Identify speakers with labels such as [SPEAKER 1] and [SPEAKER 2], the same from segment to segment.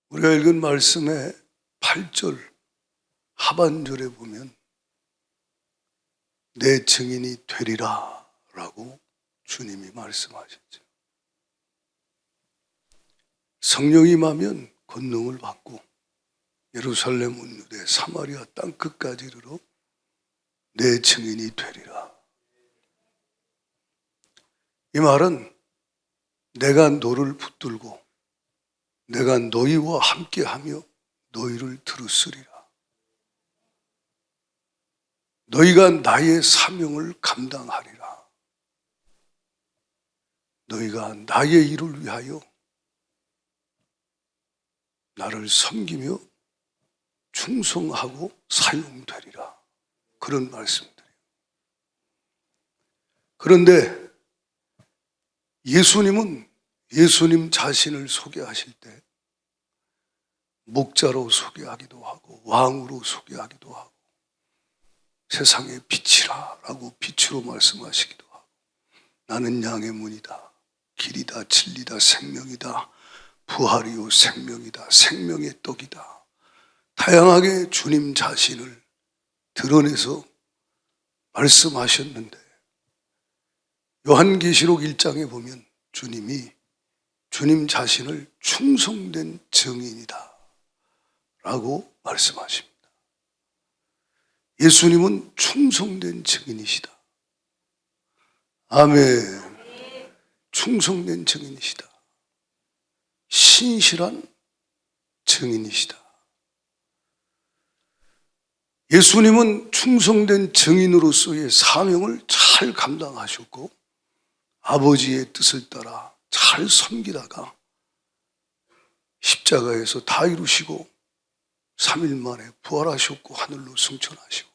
[SPEAKER 1] 우리가 읽은 말씀의 8절 하반절에 보면 내 증인이 되리라 라고 주님이 말씀하셨죠. 성령이 임하면 권능을 받고 예루살렘 온 유대 사마리아 땅끝까지 이르러 내 증인이 되리라. 이 말은 내가 너를 붙들고 내가 너희와 함께하며 너희를 들으으리라. 너희가 나의 사명을 감당하리라. 너희가 나의 일을 위하여 나를 섬기며 충성하고 사용되리라. 그런 말씀들이에요. 그런데 예수님은 예수님 자신을 소개하실 때 목자로 소개하기도 하고 왕으로 소개하기도 하고 세상의 빛이라 라고 빛으로 말씀하시기도 하고 나는 양의 문이다, 길이다, 진리다, 생명이다, 부활이요 생명이다, 생명의 떡이다. 다양하게 주님 자신을 드러내서 말씀하셨는데 요한계시록 1장에 보면 주님이 주님 자신을 충성된 증인이다 라고 말씀하십니다. 예수님은 충성된 증인이시다. 아멘. 충성된 증인이시다. 신실한 증인이시다. 예수님은 충성된 증인으로서의 사명을 잘 감당하셨고 아버지의 뜻을 따라 잘 섬기다가 십자가에서 다 이루시고 3일 만에 부활하셨고 하늘로 승천하시고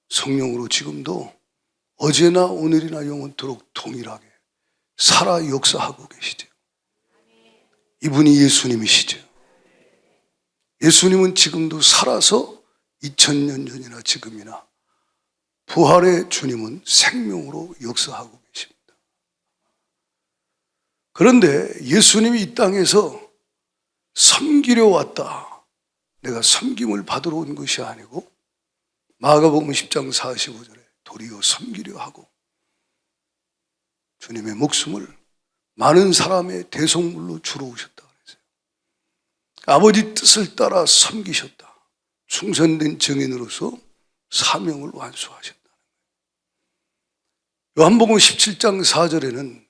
[SPEAKER 1] 성령으로 지금도 어제나 오늘이나 영원토록 동일하게 살아 역사하고 계시죠. 이분이 예수님이시죠. 예수님은 지금도 살아서 2000년 전이나 지금이나 부활의 주님은 생명으로 역사하고 계십니다. 그런데 예수님이 이 땅에서 섬기려 왔다. 내가 섬김을 받으러 온 것이 아니고 마가복음 10장 45절에 도리어 섬기려 하고 주님의 목숨을 많은 사람의 대속물로 주러 오셨다 그랬어요. 아버지 뜻을 따라 섬기셨다. 충성된 증인으로서 사명을 완수하셨다는 거예요. 요한복음 17장 4절에는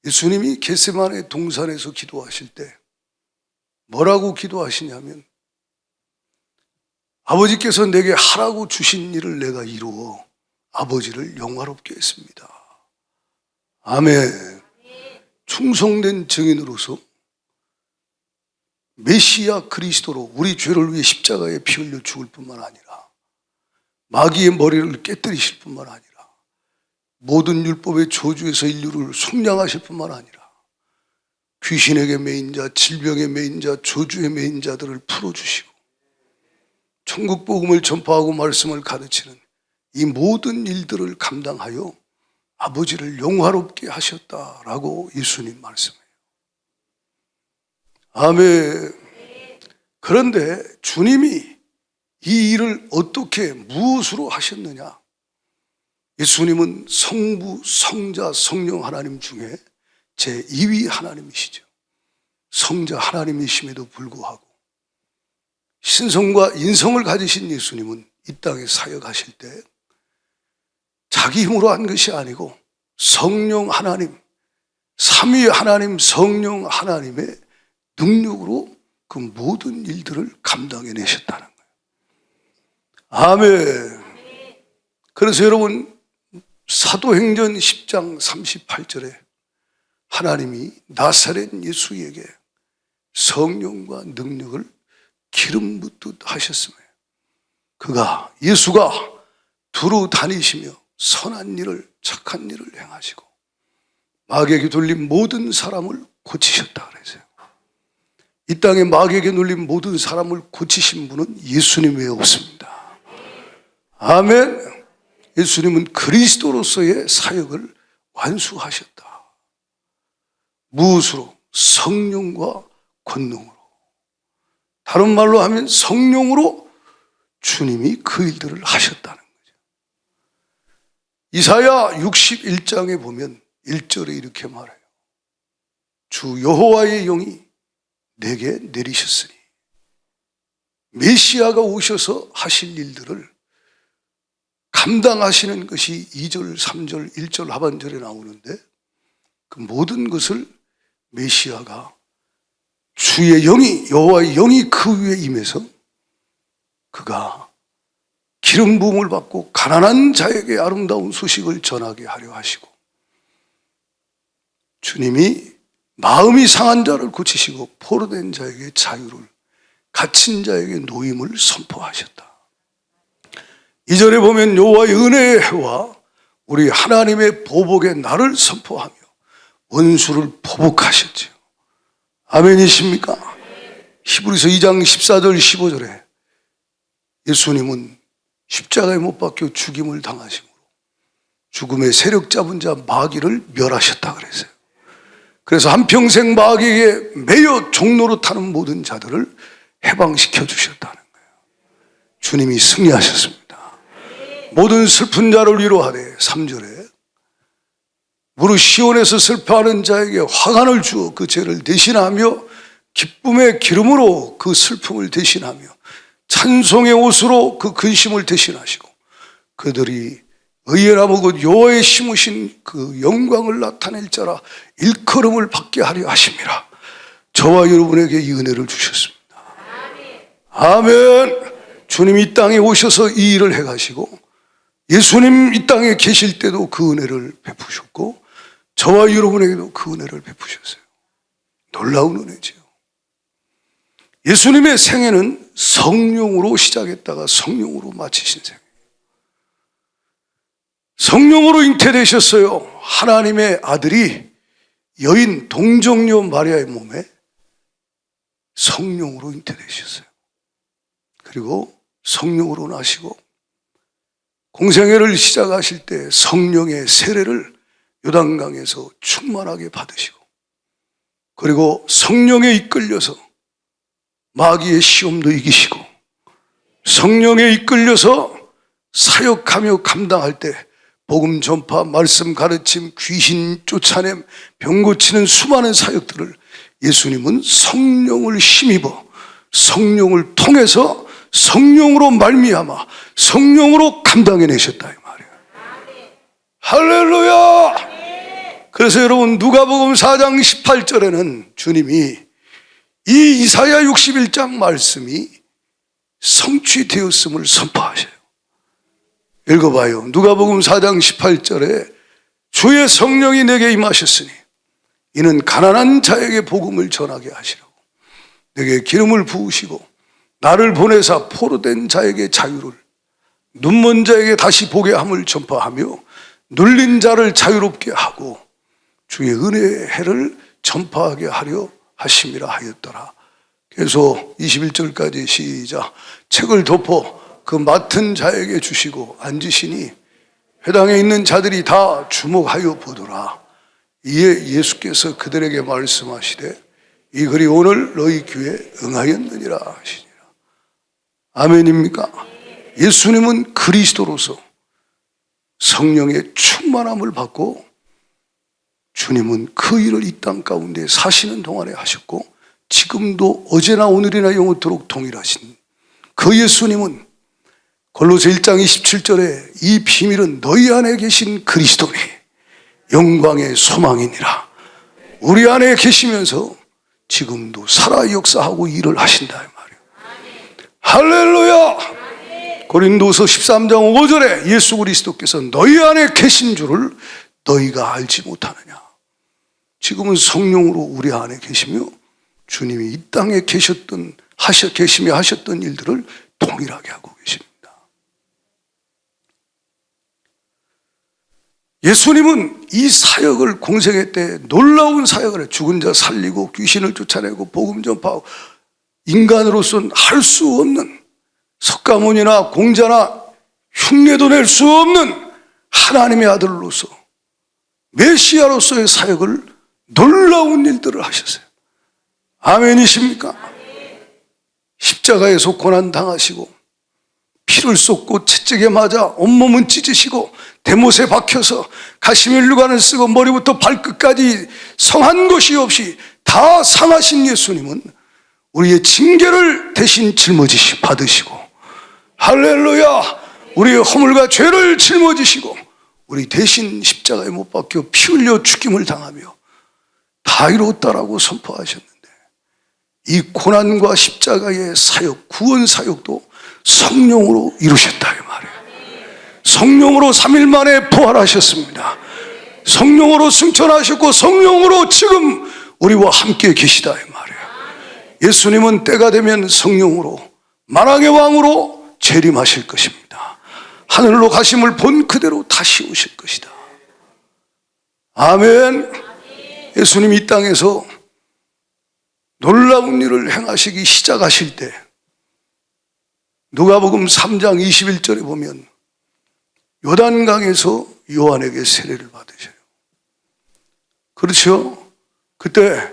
[SPEAKER 1] 예수님이 겟세마네 동산에서 기도하실 때 뭐라고 기도하시냐면 아버지께서 내게 하라고 주신 일을 내가 이루어 아버지를 영화롭게 했습니다. 아멘. 충성된 증인으로서 메시아 그리스도로 우리 죄를 위해 십자가에 피 흘려 죽을 뿐만 아니라 마귀의 머리를 깨뜨리실 뿐만 아니라 모든 율법의 저주에서 인류를 속량하실 뿐만 아니라 귀신에게 매인 자, 질병에 매인 자, 저주에 매인 자들을 풀어주시고 천국 복음을 전파하고 말씀을 가르치는 이 모든 일들을 감당하여 아버지를 영화롭게 하셨다라고 예수님 말씀해요. 아멘. 그런데 주님이 이 일을 어떻게 무엇으로 하셨느냐? 예수님은 성부, 성자, 성령 하나님 중에 제2위 하나님이시죠. 성자 하나님이심에도 불구하고 신성과 인성을 가지신 예수님은 이 땅에 사역하실 때 자기 힘으로 한 것이 아니고 성령 하나님, 삼위 하나님, 성령 하나님의 능력으로 그 모든 일들을 감당해내셨다는 거예요. 아멘. 그래서 여러분 사도행전 10장 38절에 하나님이 나사렛 예수에게 성령과 능력을 기름 붓듯 하셨으며 그가 예수가 두루 다니시며 선한 일을 착한 일을 행하시고 마귀에게 돌린 모든 사람을 고치셨다 그랬어요. 이 땅에 마귀에게 눌린 모든 사람을 고치신 분은 예수님 외에 없습니다. 아멘. 예수님은 그리스도로서의 사역을 완수하셨다. 무엇으로? 성령과 권능으로. 다른 말로 하면 성령으로 주님이 그 일들을 하셨다는 거죠. 이사야 61장에 보면 1절에 이렇게 말해요. 주 여호와의 영이 내게 내리셨으니 메시아가 오셔서 하실 일들을 감당하시는 것이 2절, 3절, 1절 하반절에 나오는데 그 모든 것을 메시아가 주의 영이, 여호와의 영이 그 위에 임해서 그가 기름 부음을 받고 가난한 자에게 아름다운 소식을 전하게 하려 하시고 주님이 마음이 상한 자를 고치시고 포로된 자에게 자유를, 갇힌 자에게 노임을 선포하셨다. 2절에 보면 여호와의 은혜의 해와 우리 하나님의 보복의 날을 선포하며 원수를 보복하셨지요. 아멘이십니까? 히브리서 2장 14절 15절에 예수님은 십자가에 못 박혀 죽임을 당하심으로 죽음의 세력 잡은 자 마귀를 멸하셨다 그랬어요. 그래서 한평생 마귀에게 매여 종로로 타는 모든 자들을 해방시켜 주셨다는 거예요. 주님이 승리하셨습니다. 모든 슬픈 자를 위로하되 3절에 무릇 시온에서 슬퍼하는 자에게 화관을 주어 그 죄를 대신하며 기쁨의 기름으로 그 슬픔을 대신하며 찬송의 옷으로 그 근심을 대신하시고 그들이 의의 나무 곧 여호와의 심으신 그 영광을 나타낼 자라 일컬음을 받게 하려 하심이라. 저와 여러분에게 이 은혜를 주셨습니다. 아멘. 주님 이 땅에 오셔서 이 일을 해가시고 예수님 이 땅에 계실 때도 그 은혜를 베푸셨고 저와 여러분에게도 그 은혜를 베푸셨어요. 놀라운 은혜지요. 예수님의 생애는 성령으로 시작했다가 성령으로 마치신 생애. 성령으로 잉태되셨어요. 하나님의 아들이 여인 동정녀 마리아의 몸에 성령으로 잉태되셨어요. 그리고 성령으로 나시고 공생애를 시작하실 때 성령의 세례를 요단강에서 충만하게 받으시고 그리고 성령에 이끌려서 마귀의 시험도 이기시고 성령에 이끌려서 사역하며 감당할 때 복음 전파, 말씀 가르침, 귀신 쫓아냄, 병 고치는 수많은 사역들을 예수님은 성령을 힘입어 성령을 통해서 성령으로 말미암아 성령으로 감당해내셨다 이 말이에요. 할렐루야. 그래서 여러분 누가복음 4장 18절에는 주님이 이 이사야 61장 말씀이 성취되었음을 선포하셔요. 읽어봐요. 누가복음 4장 18절에 주의 성령이 내게 임하셨으니 이는 가난한 자에게 복음을 전하게 하시라고 내게 기름을 부으시고 나를 보내사 포로된 자에게 자유를 눈먼 자에게 다시 보게 함을 전파하며 눌린 자를 자유롭게 하고 주의 은혜의 해를 전파하게 하려 하심이라 하였더라. 그래서 21절까지 시작. 책을 덮어 그 맡은 자에게 주시고 앉으시니 회당에 있는 자들이 다 주목하여 보더라. 이에 예수께서 그들에게 말씀하시되 이 글이 오늘 너희 귀에 응하였느니라 하시니라. 아멘입니까? 예수님은 그리스도로서 성령의 충만함을 받고 주님은 그 일을 이 땅 가운데 사시는 동안에 하셨고 지금도 어제나 오늘이나 영원토록 동일하신 그 예수님은 골로새 1장 27절에 이 비밀은 너희 안에 계신 그리스도니 영광의 소망이니라. 우리 안에 계시면서 지금도 살아 역사하고 일을 하신다 이 말이에요. 할렐루야. 고린도서 13장 5절에 예수 그리스도께서 너희 안에 계신 줄을 너희가 알지 못하느냐. 지금은 성령으로 우리 안에 계시며 주님이 이 땅에 계시며 하셨던 일들을 동일하게 하고 계십니다. 예수님은 이 사역을 공생애 때 놀라운 사역을 해요. 죽은 자 살리고 귀신을 쫓아내고 복음 전파하고 인간으로서는 할 수 없는 석가모니나 공자나 흉내도 낼 수 없는 하나님의 아들로서 메시아로서의 사역을 놀라운 일들을 하셨어요. 아멘이십니까? 십자가에서 고난당하시고 피를 쏟고 채찍에 맞아 온몸은 찢으시고 대못에 박혀서 가시면류관을 쓰고 머리부터 발끝까지 성한 것이 없이 다 상하신 예수님은 우리의 징계를 대신 짊어지시 받으시고, 할렐루야, 우리의 허물과 죄를 짊어지시고 우리 대신 십자가에 못 박혀 피 흘려 죽임을 당하며 다 이루었다라고 선포하셨는데, 이 고난과 십자가의 사역, 구원 사역도 성령으로 이루셨다 이 말이에요. 성령으로 3일 만에 부활하셨습니다. 성령으로 승천하셨고 성령으로 지금 우리와 함께 계시다 이 말이에요. 예수님은 때가 되면 성령으로 만왕의 왕으로 재림하실 것입니다. 하늘로 가심을 본 그대로 다시 오실 것이다. 아멘. 예수님이 이 땅에서 놀라운 일을 행하시기 시작하실 때 누가복음 3장 21절에 보면 요단강에서 요한에게 세례를 받으셔요. 그렇죠? 그때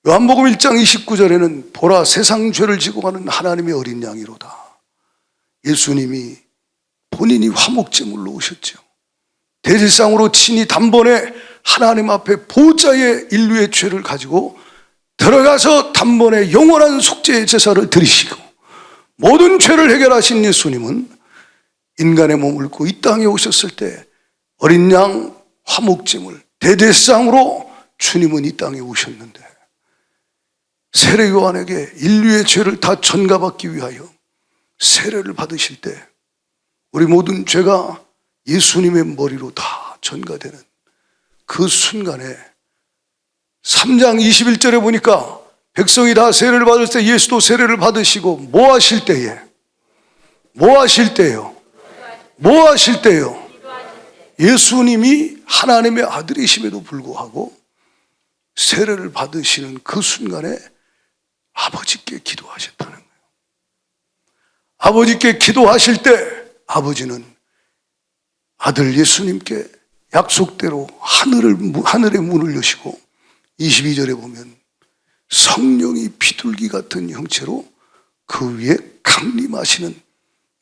[SPEAKER 1] 요한복음 1장 29절에는 보라 세상 죄를 지고 가는 하나님의 어린 양이로다. 예수님이 본인이 화목제물로 오셨죠. 대제사장으로 친히 단번에 하나님 앞에 보좌의 인류의 죄를 가지고 들어가서 단번에 영원한 속죄의 제사를 드리시고 모든 죄를 해결하신 예수님은 인간의 몸을 입고 이 땅에 오셨을 때 어린 양 화목제물 대제사장으로 주님은 이 땅에 오셨는데, 세례 요한에게 인류의 죄를 다 전가받기 위하여 세례를 받으실 때 우리 모든 죄가 예수님의 머리로 다 전가되는 그 순간에 3장 21절에 보니까 백성이 다 세례를 받을 때 예수도 세례를 받으시고 뭐 하실 때에? 뭐 하실 때요? 뭐 하실 때요? 예수님이 하나님의 아들이심에도 불구하고 세례를 받으시는 그 순간에 아버지께 기도하셨다는 거예요. 아버지께 기도하실 때 아버지는 아들 예수님께 약속대로 하늘의 문을 여시고 22절에 보면 성령이 비둘기 같은 형체로 그 위에 강림하시는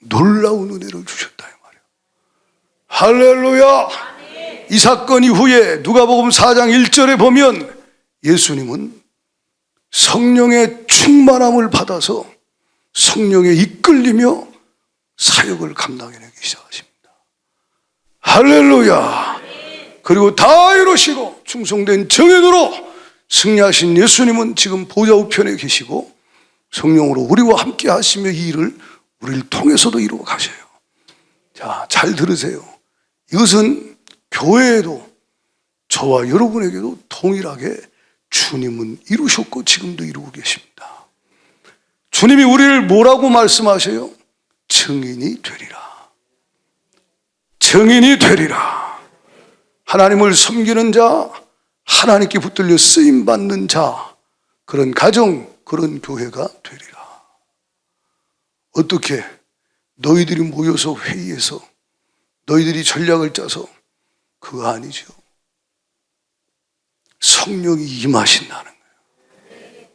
[SPEAKER 1] 놀라운 은혜를 주셨다 이 말이에요. 할렐루야. 이 사건 이후에 누가복음 4장 1절에 보면 예수님은 성령의 충만함을 받아서 성령에 이끌리며 사역을 감당해내기 시작하십니다. 할렐루야. 그리고 다 이루시고 충성된 정인으로 승리하신 예수님은 지금 보좌 우편에 계시고 성령으로 우리와 함께 하시며 이 일을 우리를 통해서도 이루어 가셔요. 자, 잘 들으세요. 이것은 교회에도 저와 여러분에게도 동일하게 주님은 이루셨고 지금도 이루고 계십니다. 주님이 우리를 뭐라고 말씀하셔요? 증인이 되리라. 증인이 되리라. 하나님을 섬기는 자, 하나님께 붙들려 쓰임받는 자, 그런 가정, 그런 교회가 되리라. 어떻게? 너희들이 모여서 회의해서 너희들이 전략을 짜서 그거 아니죠. 성령이 임하신다는 거예요.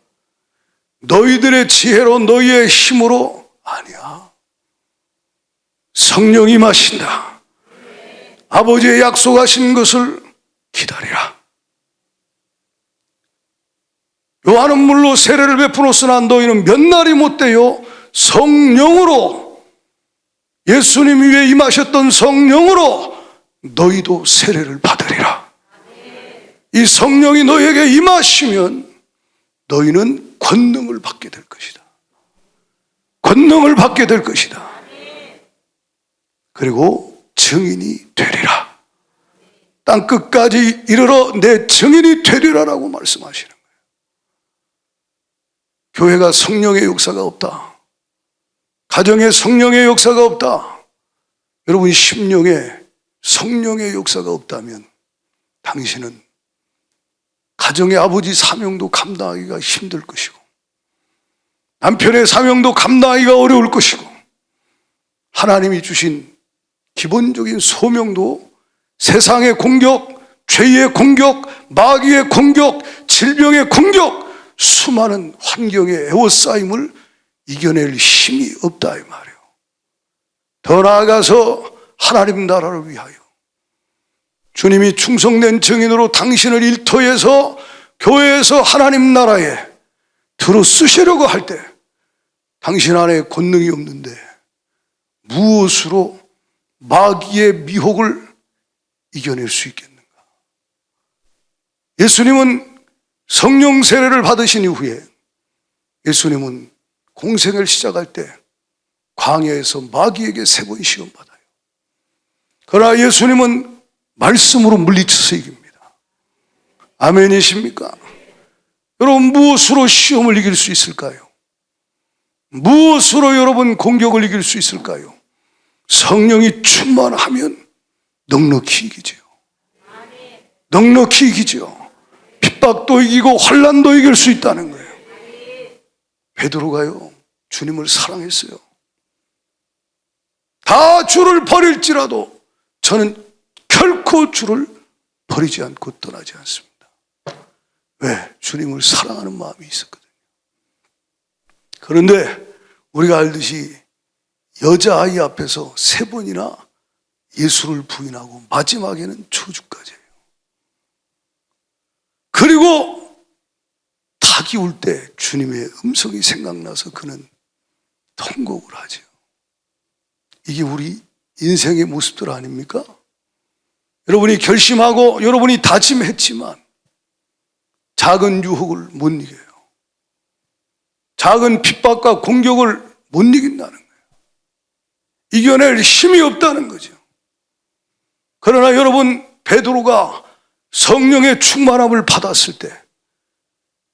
[SPEAKER 1] 너희들의 지혜로 너희의 힘으로 아니야. 성령이 임하신다. 아버지의 약속하신 것을 기다리라. 요한은 물로 세례를 베풀었으나 너희는 몇 날이 못되어 성령으로, 예수님 위에 임하셨던 성령으로 너희도 세례를 받으리라. 이 성령이 너희에게 임하시면 너희는 권능을 받게 될 것이다. 권능을 받게 될 것이다. 그리고 증인이 되리라. 땅끝까지 이르러 내 증인이 되리라라고 말씀하시는 거예요. 교회가 성령의 역사가 없다. 가정에 성령의 역사가 없다. 여러분 심령에 성령의 역사가 없다면 당신은 가정의 아버지 사명도 감당하기가 힘들 것이고 남편의 사명도 감당하기가 어려울 것이고 하나님이 주신 기본적인 소명도 세상의 공격, 죄의 공격, 마귀의 공격, 질병의 공격, 수많은 환경의 애워싸임을 이겨낼 힘이 없다 이 말이에요. 더 나아가서 하나님 나라를 위하여 주님이 충성된 증인으로 당신을 일터에서 교회에서 하나님 나라에 들어 쓰시려고 할 때 당신 안에 권능이 없는데 무엇으로 마귀의 미혹을 이겨낼 수 있겠는가? 예수님은 성령 세례를 받으신 이후에 예수님은 공생을 시작할 때 광야에서 마귀에게 3번 시험받아요. 그러나 예수님은 말씀으로 물리쳐서 이깁니다. 아멘이십니까? 여러분, 무엇으로 시험을 이길 수 있을까요? 무엇으로 여러분 공격을 이길 수 있을까요? 성령이 충만하면 넉넉히 이기죠. 넉넉히 이기죠. 핍박도 이기고 환난도 이길 수 있다는 거예요. 베드로가요, 주님을 사랑했어요. 다 주를 버릴지라도 저는 결코 주를 버리지 않고 떠나지 않습니다. 왜? 주님을 사랑하는 마음이 있었거든요. 그런데 우리가 알듯이 여자아이 앞에서 3번이나 예수를 부인하고 마지막에는 저주까지 해요. 그리고 닭이 울 때 주님의 음성이 생각나서 그는 통곡을 하죠. 이게 우리 인생의 모습들 아닙니까? 여러분이 결심하고 여러분이 다짐했지만 작은 유혹을 못 이겨요. 작은 핍박과 공격을 못 이긴다는 거예요. 이겨낼 힘이 없다는 거죠. 그러나 여러분, 베드로가 성령의 충만함을 받았을 때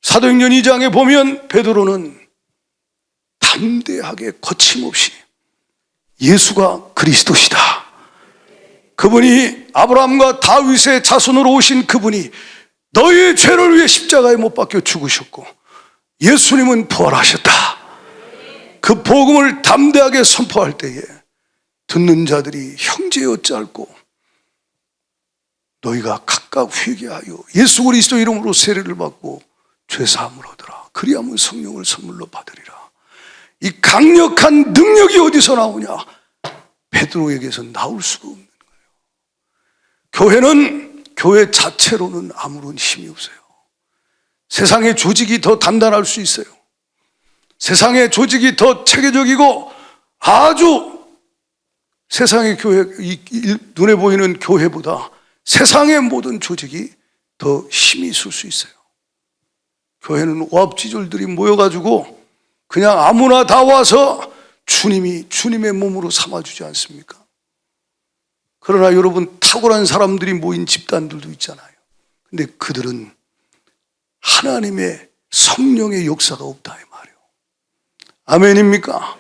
[SPEAKER 1] 사도행전 2장에 보면 베드로는 담대하게 거침없이 예수가 그리스도시다, 그분이 아브라함과 다윗의 자손으로 오신 그분이 너희의 죄를 위해 십자가에 못 박혀 죽으셨고 예수님은 부활하셨다, 그 복음을 담대하게 선포할 때에 듣는 자들이 형제 어찌할꼬 너희가 각각 회개하여 예수 그리스도 이름으로 세례를 받고 죄사함을 얻으라, 그리하면 성령을 선물로 받으리라. 이 강력한 능력이 어디서 나오냐? 베드로에게서 나올 수가 없는 거예요. 교회 자체로는 아무런 힘이 없어요. 세상의 조직이 더 단단할 수 있어요. 세상의 조직이 더 체계적이고 아주 세상의 교회, 눈에 보이는 교회보다 세상의 모든 조직이 더 힘이 있을 수 있어요. 교회는 오합지졸들이 모여가지고 그냥 아무나 다 와서 주님의 몸으로 삼아주지 않습니까? 그러나 여러분, 탁월한 사람들이 모인 집단들도 있잖아요. 근데 그들은 하나님의 성령의 역사가 없다 이 말이에요. 아멘입니까?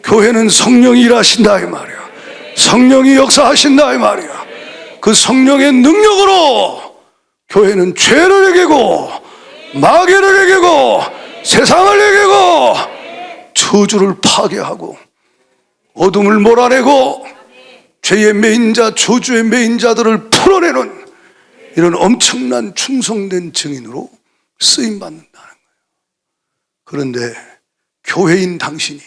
[SPEAKER 1] 교회는 성령이 일하신다 이 말이에요. 성령이 역사하신다 이 말이에요. 그 성령의 능력으로 교회는 죄를 이기고 마귀를 이기고 세상을 이기고 저주를 파괴하고 어둠을 몰아내고 죄의 매인자, 저주의 매인자들을 풀어내는 이런 엄청난 충성된 증인으로 쓰임받는다는 거예요. 그런데 교회인 당신이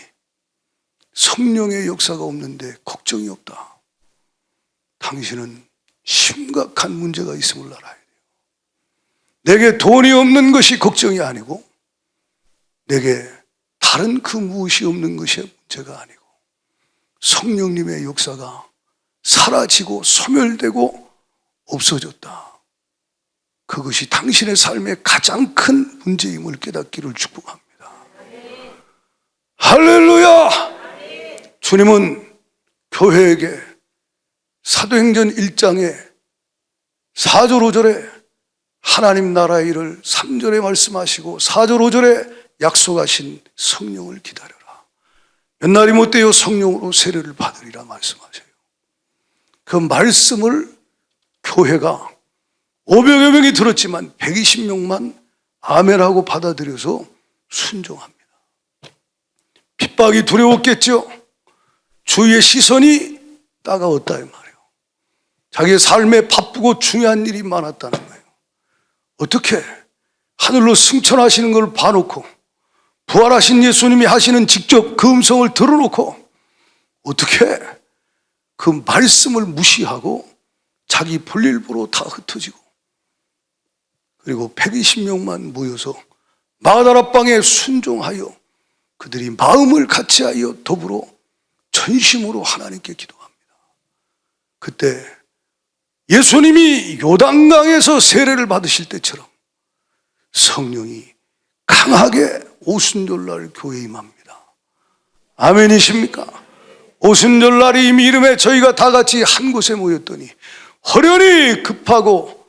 [SPEAKER 1] 성령의 역사가 없는데 걱정이 없다. 당신은 심각한 문제가 있음을 알아야 돼요. 내게 돈이 없는 것이 걱정이 아니고 내게 다른 그 무엇이 없는 것이 문제가 아니고 성령님의 역사가 사라지고 소멸되고 없어졌다. 그것이 당신의 삶의 가장 큰 문제임을 깨닫기를 축복합니다. 할렐루야! 주님은 교회에게 사도행전 1장에 4절 5절에 하나님 나라의 일을 3절에 말씀하시고 4절 5절에 약속하신 성령을 기다려라. 몇 날이 못되어 성령으로 세례를 받으리라 말씀하셔요. 그 말씀을 교회가 500여 명이 들었지만 120명만 아멘하고 받아들여서 순종합니다. 핍박이 두려웠겠죠. 주위의 시선이 따가웠다 이 말이에요. 자기의 삶에 바쁘고 중요한 일이 많았다는 거예요. 어떻게 하늘로 승천하시는 걸 봐놓고 부활하신 예수님이 하시는 직접 그 음성을 들어놓고 어떻게 그 말씀을 무시하고 자기 볼일 보러 다 흩어지고, 그리고 120명만 모여서 마가다라방에 순종하여 그들이 마음을 같이하여 더불어 전심으로 하나님께 기도합니다. 그때 예수님이 요단강에서 세례를 받으실 때처럼 성령이 강하게 오순절날 교회에 임합니다. 아멘이십니까? 오순절날이 이미 이름에 저희가 다 같이 한 곳에 모였더니 허련히 급하고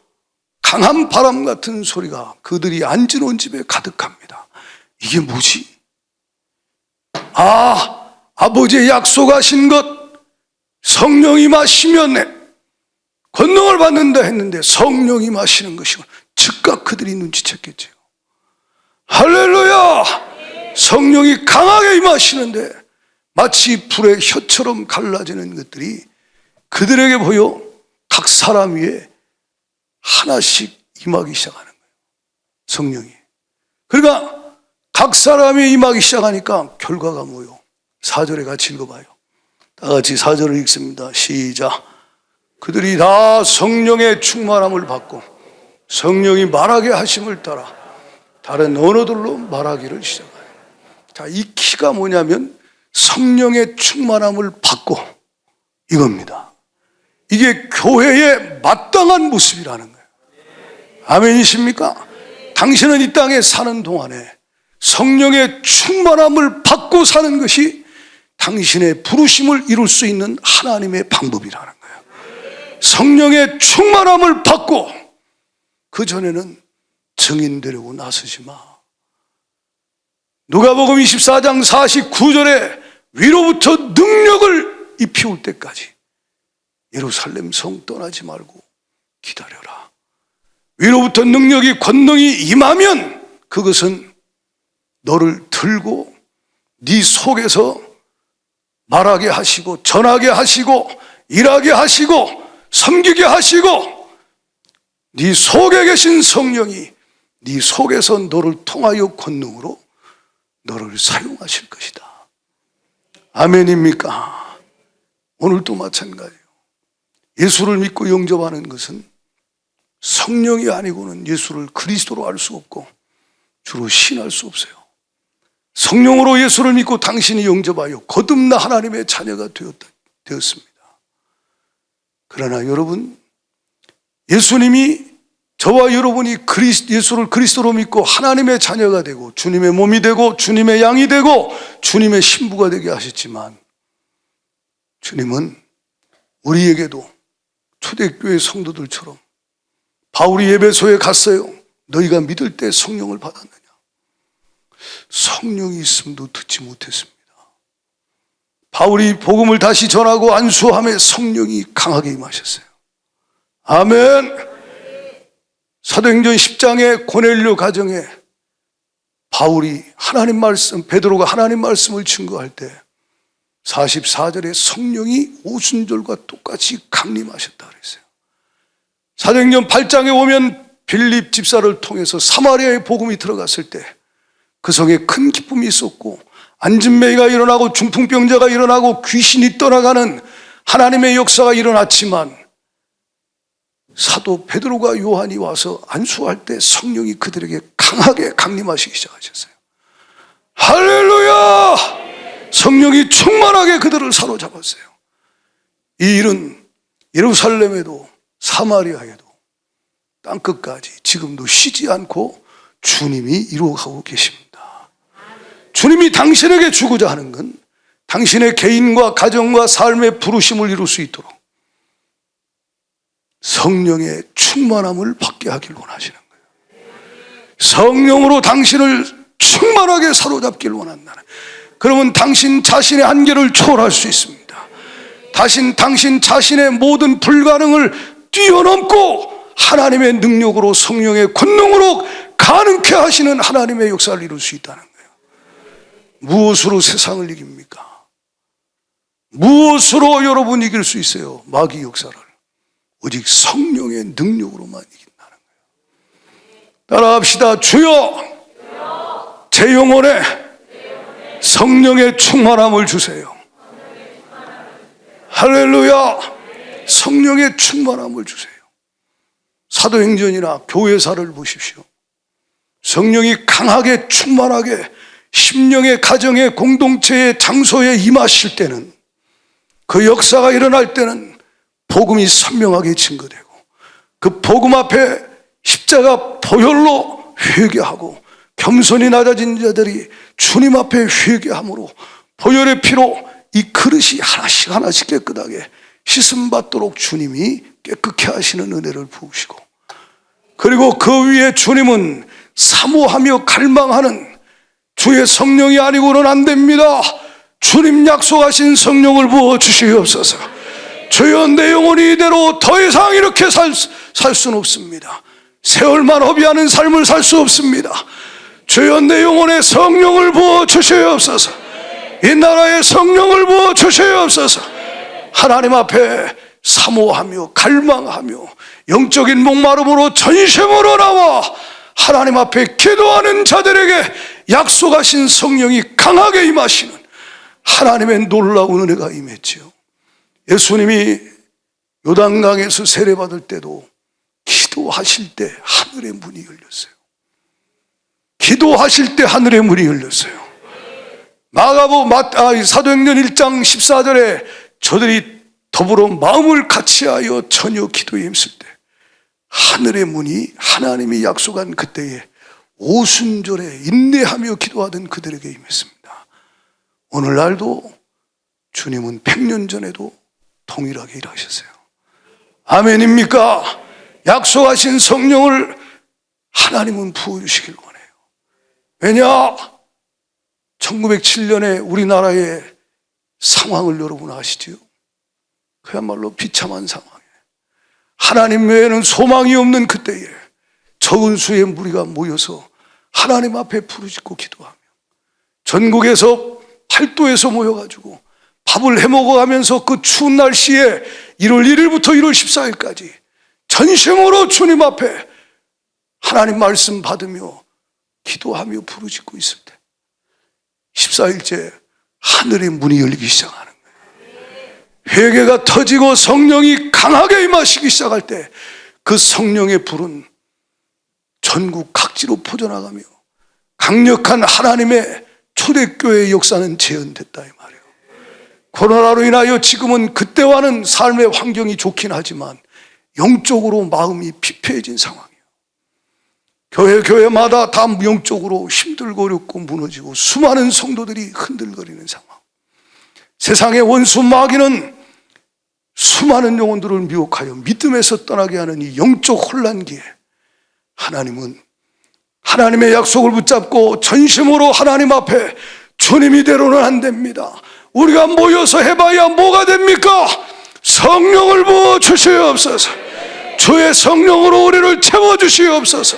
[SPEAKER 1] 강한 바람 같은 소리가 그들이 앉은 집에 가득합니다. 이게 뭐지? 아버지의 약속하신 것, 성령이 마시면 권능을 받는다 했는데 성령이 마시는 것이고, 즉각 그들이 눈치챘겠죠. 할렐루야! 성령이 강하게 임하시는데 마치 불의 혀처럼 갈라지는 것들이 그들에게 보여 각 사람 위에 하나씩 임하기 시작하는 거예요. 성령이. 그러니까 각 사람이 임하기 시작하니까 결과가 뭐요? 4절에 같이 읽어봐요. 다 같이 4절을 읽습니다. 시작. 그들이 다 성령의 충만함을 받고 성령이 말하게 하심을 따라 다른 언어들로 말하기를 시작해요. 자, 이 키가 뭐냐면 성령의 충만함을 받고, 이겁니다. 이게 교회의 마땅한 모습이라는 거예요. 아멘이십니까? 당신은 이 땅에 사는 동안에 성령의 충만함을 받고 사는 것이 당신의 부르심을 이룰 수 있는 하나님의 방법이라는 거예요. 성령의 충만함을 받고, 그전에는 증인되려고 나서지 마. 누가복음 24장 49절에 위로부터 능력을 입혀올 때까지 예루살렘 성 떠나지 말고 기다려라. 위로부터 능력이, 권능이 임하면 그것은 너를 들고 네 속에서 말하게 하시고 전하게 하시고 일하게 하시고 섬기게 하시고, 네 속에 계신 성령이 네 속에서 너를 통하여 권능으로 너를 사용하실 것이다. 아멘입니까? 오늘도 마찬가지예요. 예수를 믿고 영접하는 것은 성령이 아니고는 예수를 그리스도로 알 수 없고 주로 신할 수 없어요. 성령으로 예수를 믿고 당신이 영접하여 거듭나 하나님의 자녀가 되었습니다. 그러나 여러분, 예수님이 저와 여러분이 예수를 그리스도로 믿고 하나님의 자녀가 되고 주님의 몸이 되고 주님의 양이 되고 주님의 신부가 되게 하셨지만, 주님은 우리에게도 초대교회 성도들처럼 바울이 에베소에 갔어요. 너희가 믿을 때 성령을 받았느냐? 성령이 있음도 듣지 못했습니다. 바울이 복음을 다시 전하고 안수함에 성령이 강하게 임하셨어요. 아멘. 사도행전 10장의 고넬료 가정에 바울이 하나님 말씀, 베드로가 하나님 말씀을 증거할 때 44절에 성령이 오순절과 똑같이 강림하셨다 그랬어요. 사도행전 8장에 오면 빌립 집사를 통해서 사마리아의 복음이 들어갔을 때 그 성에 큰 기쁨이 있었고, 안진매가 일어나고 중풍병자가 일어나고 귀신이 떠나가는 하나님의 역사가 일어났지만, 사도 베드로가 요한이 와서 안수할 때 성령이 그들에게 강하게 강림하시기 시작하셨어요. 할렐루야! 성령이 충만하게 그들을 사로잡았어요. 이 일은 예루살렘에도 사마리아에도 땅끝까지 지금도 쉬지 않고 주님이 이루어가고 계십니다. 주님이 당신에게 주고자 하는 건 당신의 개인과 가정과 삶의 부르심을 이룰 수 있도록 성령의 충만함을 받게 하길 원하시는 거예요. 성령으로 당신을 충만하게 사로잡기를 원한다는, 그러면 당신 자신의 한계를 초월할 수 있습니다. 당신 자신의 모든 불가능을 뛰어넘고 하나님의 능력으로, 성령의 권능으로 가능케 하시는 하나님의 역사를 이룰 수 있다는 거예요. 무엇으로 세상을 이깁니까? 무엇으로 여러분 이길 수 있어요? 마귀 역사를. 오직 성령의 능력으로만 이긴다는 거예요. 따라합시다. 주여, 제 영혼에 성령의 충만함을 주세요. 할렐루야. 성령의 충만함을 주세요. 사도행전이나 교회사를 보십시오. 성령이 강하게 충만하게 심령의 가정의 공동체의 장소에 임하실 때는, 그 역사가 일어날 때는 복음이 선명하게 증거되고, 그 복음 앞에 십자가 보혈로 회개하고 겸손히 낮아진 자들이 주님 앞에 회개함으로 보혈의 피로 이 그릇이 하나씩 하나씩 깨끗하게 씻음 받도록 주님이 깨끗게 하시는 은혜를 부으시고, 그리고 그 위에 주님은 사모하며 갈망하는 주의 성령이 아니고는 안 됩니다. 주님 약속하신 성령을 부어 주시옵소서. 주여, 내 영혼이 이대로 더 이상 이렇게 살 수는 없습니다. 세월만 허비하는 삶을 살 수 없습니다. 주여, 내 영혼에 성령을 부어 주시옵소서. 이 나라에 성령을 부어 주시옵소서. 하나님 앞에 사모하며 갈망하며 영적인 목마름으로 전심으로 나와 하나님 앞에 기도하는 자들에게 약속하신 성령이 강하게 임하시는 하나님의 놀라운 은혜가 임했지요. 예수님이 요단강에서 세례받을 때도 기도하실 때 하늘의 문이 열렸어요. 기도하실 때 하늘의 문이 열렸어요. 사도행전 1장 14절에 저들이 더불어 마음을 같이하여 저녁 기도에 힘쓸 때 하늘의 문이, 하나님이 약속한 그때에 오순절에 인내하며 기도하던 그들에게 임했습니다. 오늘날도 주님은 100년 전에도 동일하게 일하셨어요. 아멘입니까? 약속하신 성령을 하나님은 부어주시길 원해요. 왜냐? 1907년에 우리나라의 상황을 여러분 아시지요? 그야말로 비참한 상황이에요. 하나님 외에는 소망이 없는 그때에 적은 수의 무리가 모여서 하나님 앞에 부르짖고 기도하며, 전국에서 팔도에서 모여가지고 밥을 해먹어가면서 그 추운 날씨에 1월 1일부터 1월 14일까지 전심으로 주님 앞에 하나님 말씀 받으며 기도하며 부르짖고 있을 때 14일째 하늘의 문이 열리기 시작하는 거예요. 회개가 터지고 성령이 강하게 임하시기 시작할 때 그 성령의 불은 전국 각지로 퍼져나가며 강력한 하나님의 초대교회의 역사는 재현됐다 이 말이에요. 코로나로 인하여 지금은 그때와는 삶의 환경이 좋긴 하지만 영적으로 마음이 피폐해진 상황이에요. 교회마다 다 영적으로 힘들고 어렵고 무너지고 수많은 성도들이 흔들거리는 상황. 세상의 원수 마귀는 수많은 영혼들을 미혹하여 믿음에서 떠나게 하는 이 영적 혼란기에 하나님은 하나님의 약속을 붙잡고 전심으로 하나님 앞에 주님 이대로는 안 됩니다. 우리가 모여서 해봐야 뭐가 됩니까? 성령을 부어 주시옵소서. 주의 성령으로 우리를 채워주시옵소서.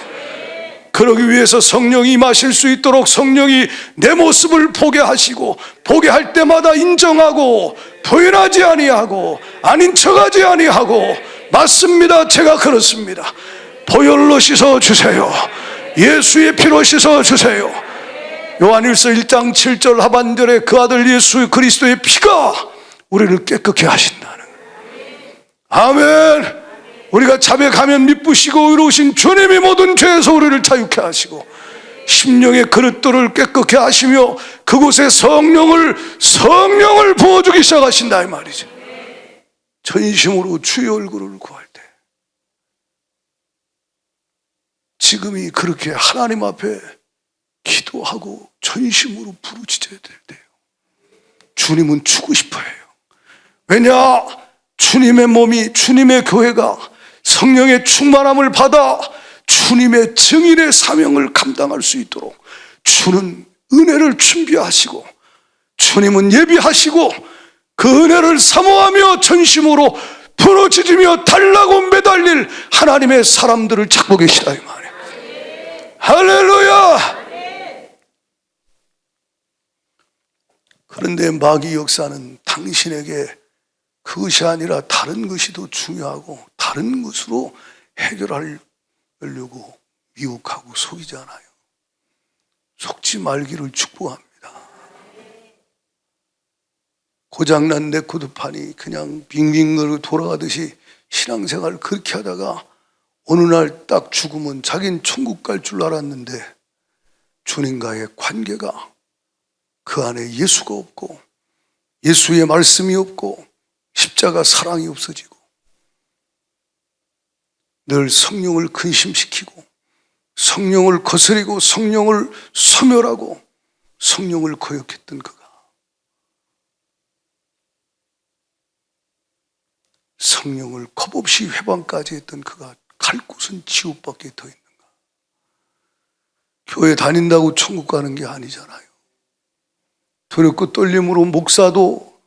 [SPEAKER 1] 그러기 위해서 성령이 임하실 수 있도록 성령이 내 모습을 보게 하시고, 보게 할 때마다 인정하고 부인하지 아니하고 아닌 척하지 아니하고, 맞습니다, 제가 그렇습니다, 보혈로 씻어주세요. 예수의 피로 씻어주세요. 요한일서 1장 7절 하반절에 그 아들 예수 그리스도의 피가 우리를 깨끗게 하신다는 거예요. 아멘. 우리가 자백하면 미쁘시고 의로우신 주님이 모든 죄에서 우리를 자유케 하시고 심령의 그릇들을 깨끗게 하시며 그곳에 성령을 부어주기 시작하신다 이 말이죠. 전심으로 주의 얼굴을 구할 때, 지금이 그렇게 하나님 앞에 기도하고 전심으로 부르짖어야 될 때예요. 주님은 주고 싶어 해요. 왜냐? 주님의 몸이, 주님의 교회가 성령의 충만함을 받아 주님의 증인의 사명을 감당할 수 있도록 주는 은혜를 준비하시고, 주님은 예비하시고 그 은혜를 사모하며 전심으로 부르짖으며 달라고 매달릴 하나님의 사람들을 찾고 계시다 이 말이에요. 할렐루야. 그런데 마귀 역사는 당신에게 그것이 아니라 다른 것이 더 중요하고 다른 것으로 해결하려고 미혹하고 속이잖아요. 속지 말기를 축복합니다. 고장난 레코드판이 그냥 빙빙 돌아가듯이 신앙생활을 그렇게 하다가 어느 날 딱 죽으면 자기는 천국 갈 줄 알았는데 주님과의 관계가 그 안에 예수가 없고 예수의 말씀이 없고 십자가 사랑이 없어지고 늘 성령을 근심시키고 성령을 거스리고 성령을 소멸하고 성령을 거역했던 그가 성령을 겁없이 회방까지 했던 그가 갈 곳은 지옥밖에 더 있는가? 교회 다닌다고 천국 가는 게 아니잖아요. 두렵고 떨림으로 목사도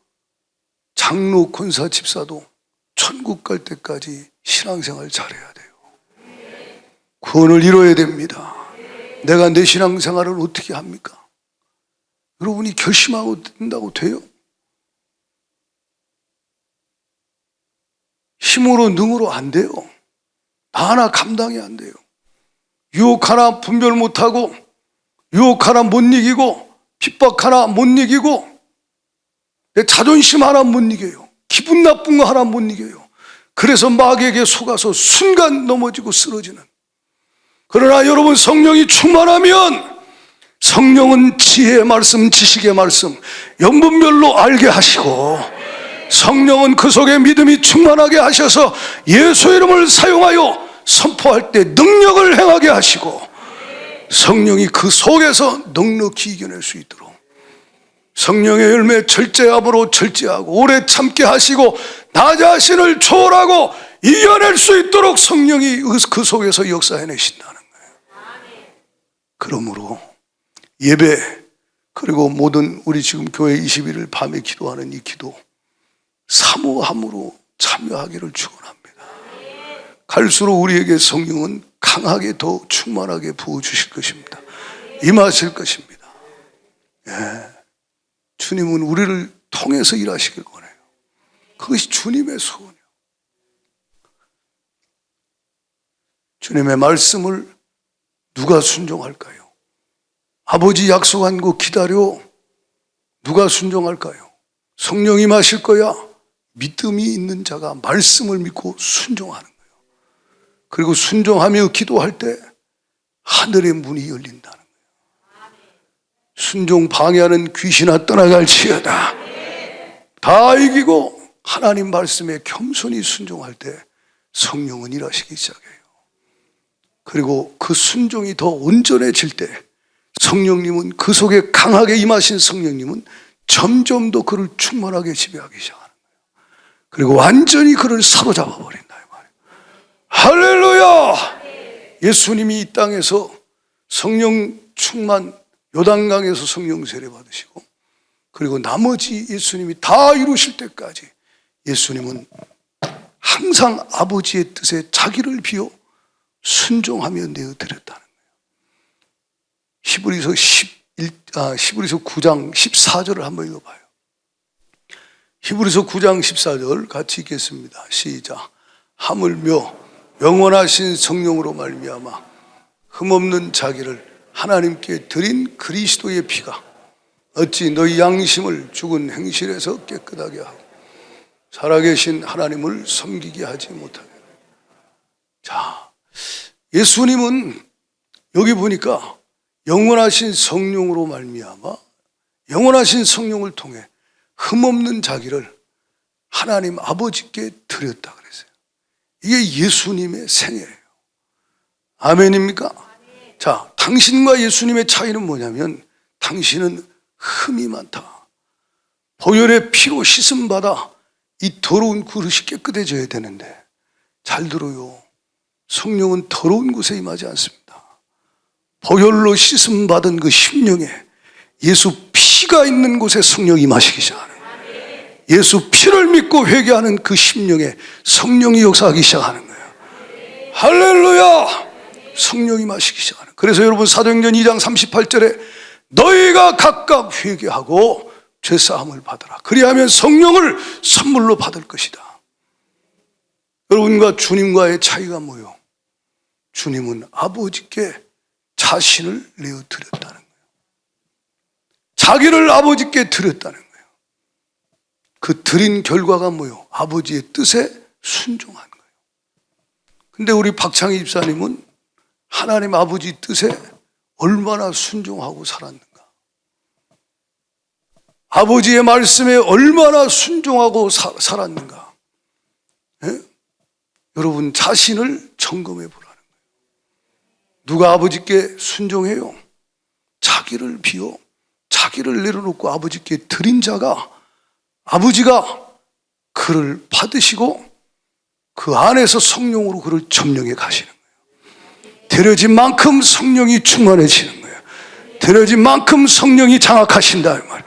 [SPEAKER 1] 장로 권사 집사도 천국 갈 때까지 신앙생활 잘해야 돼요. 구원을 이뤄야 됩니다. 내가 내 신앙생활을 어떻게 합니까? 여러분이 결심하고 된다고 돼요? 힘으로 능으로 안 돼요. 나 하나 감당이 안 돼요. 유혹 하나 분별 못하고 유혹 하나 못 이기고 핍박 하나 못 이기고 내 자존심 하나 못 이겨요. 기분 나쁜 거 하나 못 이겨요. 그래서 마귀에게 속아서 순간 넘어지고 쓰러지는. 그러나 여러분 성령이 충만하면 성령은 지혜의 말씀, 지식의 말씀 영분별로 알게 하시고 성령은 그 속에 믿음이 충만하게 하셔서 예수 이름을 사용하여 선포할 때 능력을 행하게 하시고 성령이 그 속에서 넉넉히 이겨낼 수 있도록 성령의 열매 절제함으로 절제하고 오래 참게 하시고 나 자신을 초월하고 이겨낼 수 있도록 성령이 그 속에서 역사해내신다는 거예요. 그러므로 예배 그리고 모든 우리 지금 교회 21일 밤에 기도하는 이 기도 사모함으로 참여하기를 축원합니다. 갈수록 우리에게 성령은 강하게 더 충만하게 부어주실 것입니다. 임하실 것입니다. 예. 주님은 우리를 통해서 일하시길 원해요. 그것이 주님의 소원이에요. 주님의 말씀을 누가 순종할까요? 아버지 약속한 거 기다려 누가 순종할까요? 성령이 마실 거야. 믿음이 있는 자가 말씀을 믿고 순종하는 거예요. 그리고 순종하며 기도할 때 하늘의 문이 열린다는 거예요. 순종 방해하는 귀신아 떠나갈지어다. 다 이기고 하나님 말씀에 겸손히 순종할 때 성령은 일하시기 시작해요. 그리고 그 순종이 더 온전해질 때 성령님은 그 속에 강하게 임하신 성령님은 점점 더 그를 충만하게 지배하기 시작하는 거예요. 그리고 완전히 그를 사로잡아 버린다 이 말이에요. 할렐루야! 예수님이 이 땅에서 성령 충만 요단강에서 성령 세례 받으시고 그리고 나머지 예수님이 다 이루실 때까지 예수님은 항상 아버지의 뜻에 자기를 비워 순종하며 내어드렸다는 거예요. 히브리서 9장 14절을 한번 읽어봐요. 히브리서 9장 14절 같이 읽겠습니다. 시작. 하물며 영원하신 성령으로 말미암아 흠없는 자기를 하나님께 드린 그리스도의 피가 어찌 너희 양심을 죽은 행실에서 깨끗하게 하고 살아계신 하나님을 섬기게 하지 못하게. 자, 예수님은 여기 보니까 영원하신 성령으로 말미암아 영원하신 성령을 통해 흠없는 자기를 하나님 아버지께 드렸다 그랬어요. 이게 예수님의 생애예요. 아멘입니까? 자, 당신과 예수님의 차이는 뭐냐면 당신은 흠이 많다. 보혈의 피로 씻음받아 이 더러운 그릇이 깨끗해져야 되는데 잘 들어요. 성령은 더러운 곳에 임하지 않습니다. 보혈로 씻음받은 그 심령에 예수 피가 있는 곳에 성령이 임하시기 시작하는 거예요. 예수 피를 믿고 회개하는 그 심령에 성령이 역사하기 시작하는 거예요. 할렐루야! 성령이 임하시기 시작하는 거예요. 그래서 여러분 사도행전 2장 38절에 너희가 각각 회개하고 죄사함을 받으라. 그리하면 성령을 선물로 받을 것이다. 여러분과 주님과의 차이가 뭐예요? 주님은 아버지께 자신을 내어드렸다는 거예요. 자기를 아버지께 드렸다는 거예요. 그 드린 결과가 뭐요? 아버지의 뜻에 순종한 거예요. 근데 우리 박창희 집사님은 하나님 아버지 뜻에 얼마나 순종하고 살았는가? 아버지의 말씀에 얼마나 순종하고 살았는가? 예? 여러분 자신을 점검해 보라는 거예요. 누가 아버지께 순종해요? 자기를 비워 자기를 내려놓고 아버지께 드린 자가 아버지가 그를 받으시고 그 안에서 성령으로 그를 점령해 가시는 거예요. 데려진 만큼 성령이 충만해지는 거예요. 데려진 만큼 성령이 장악하신다 이 말이에요.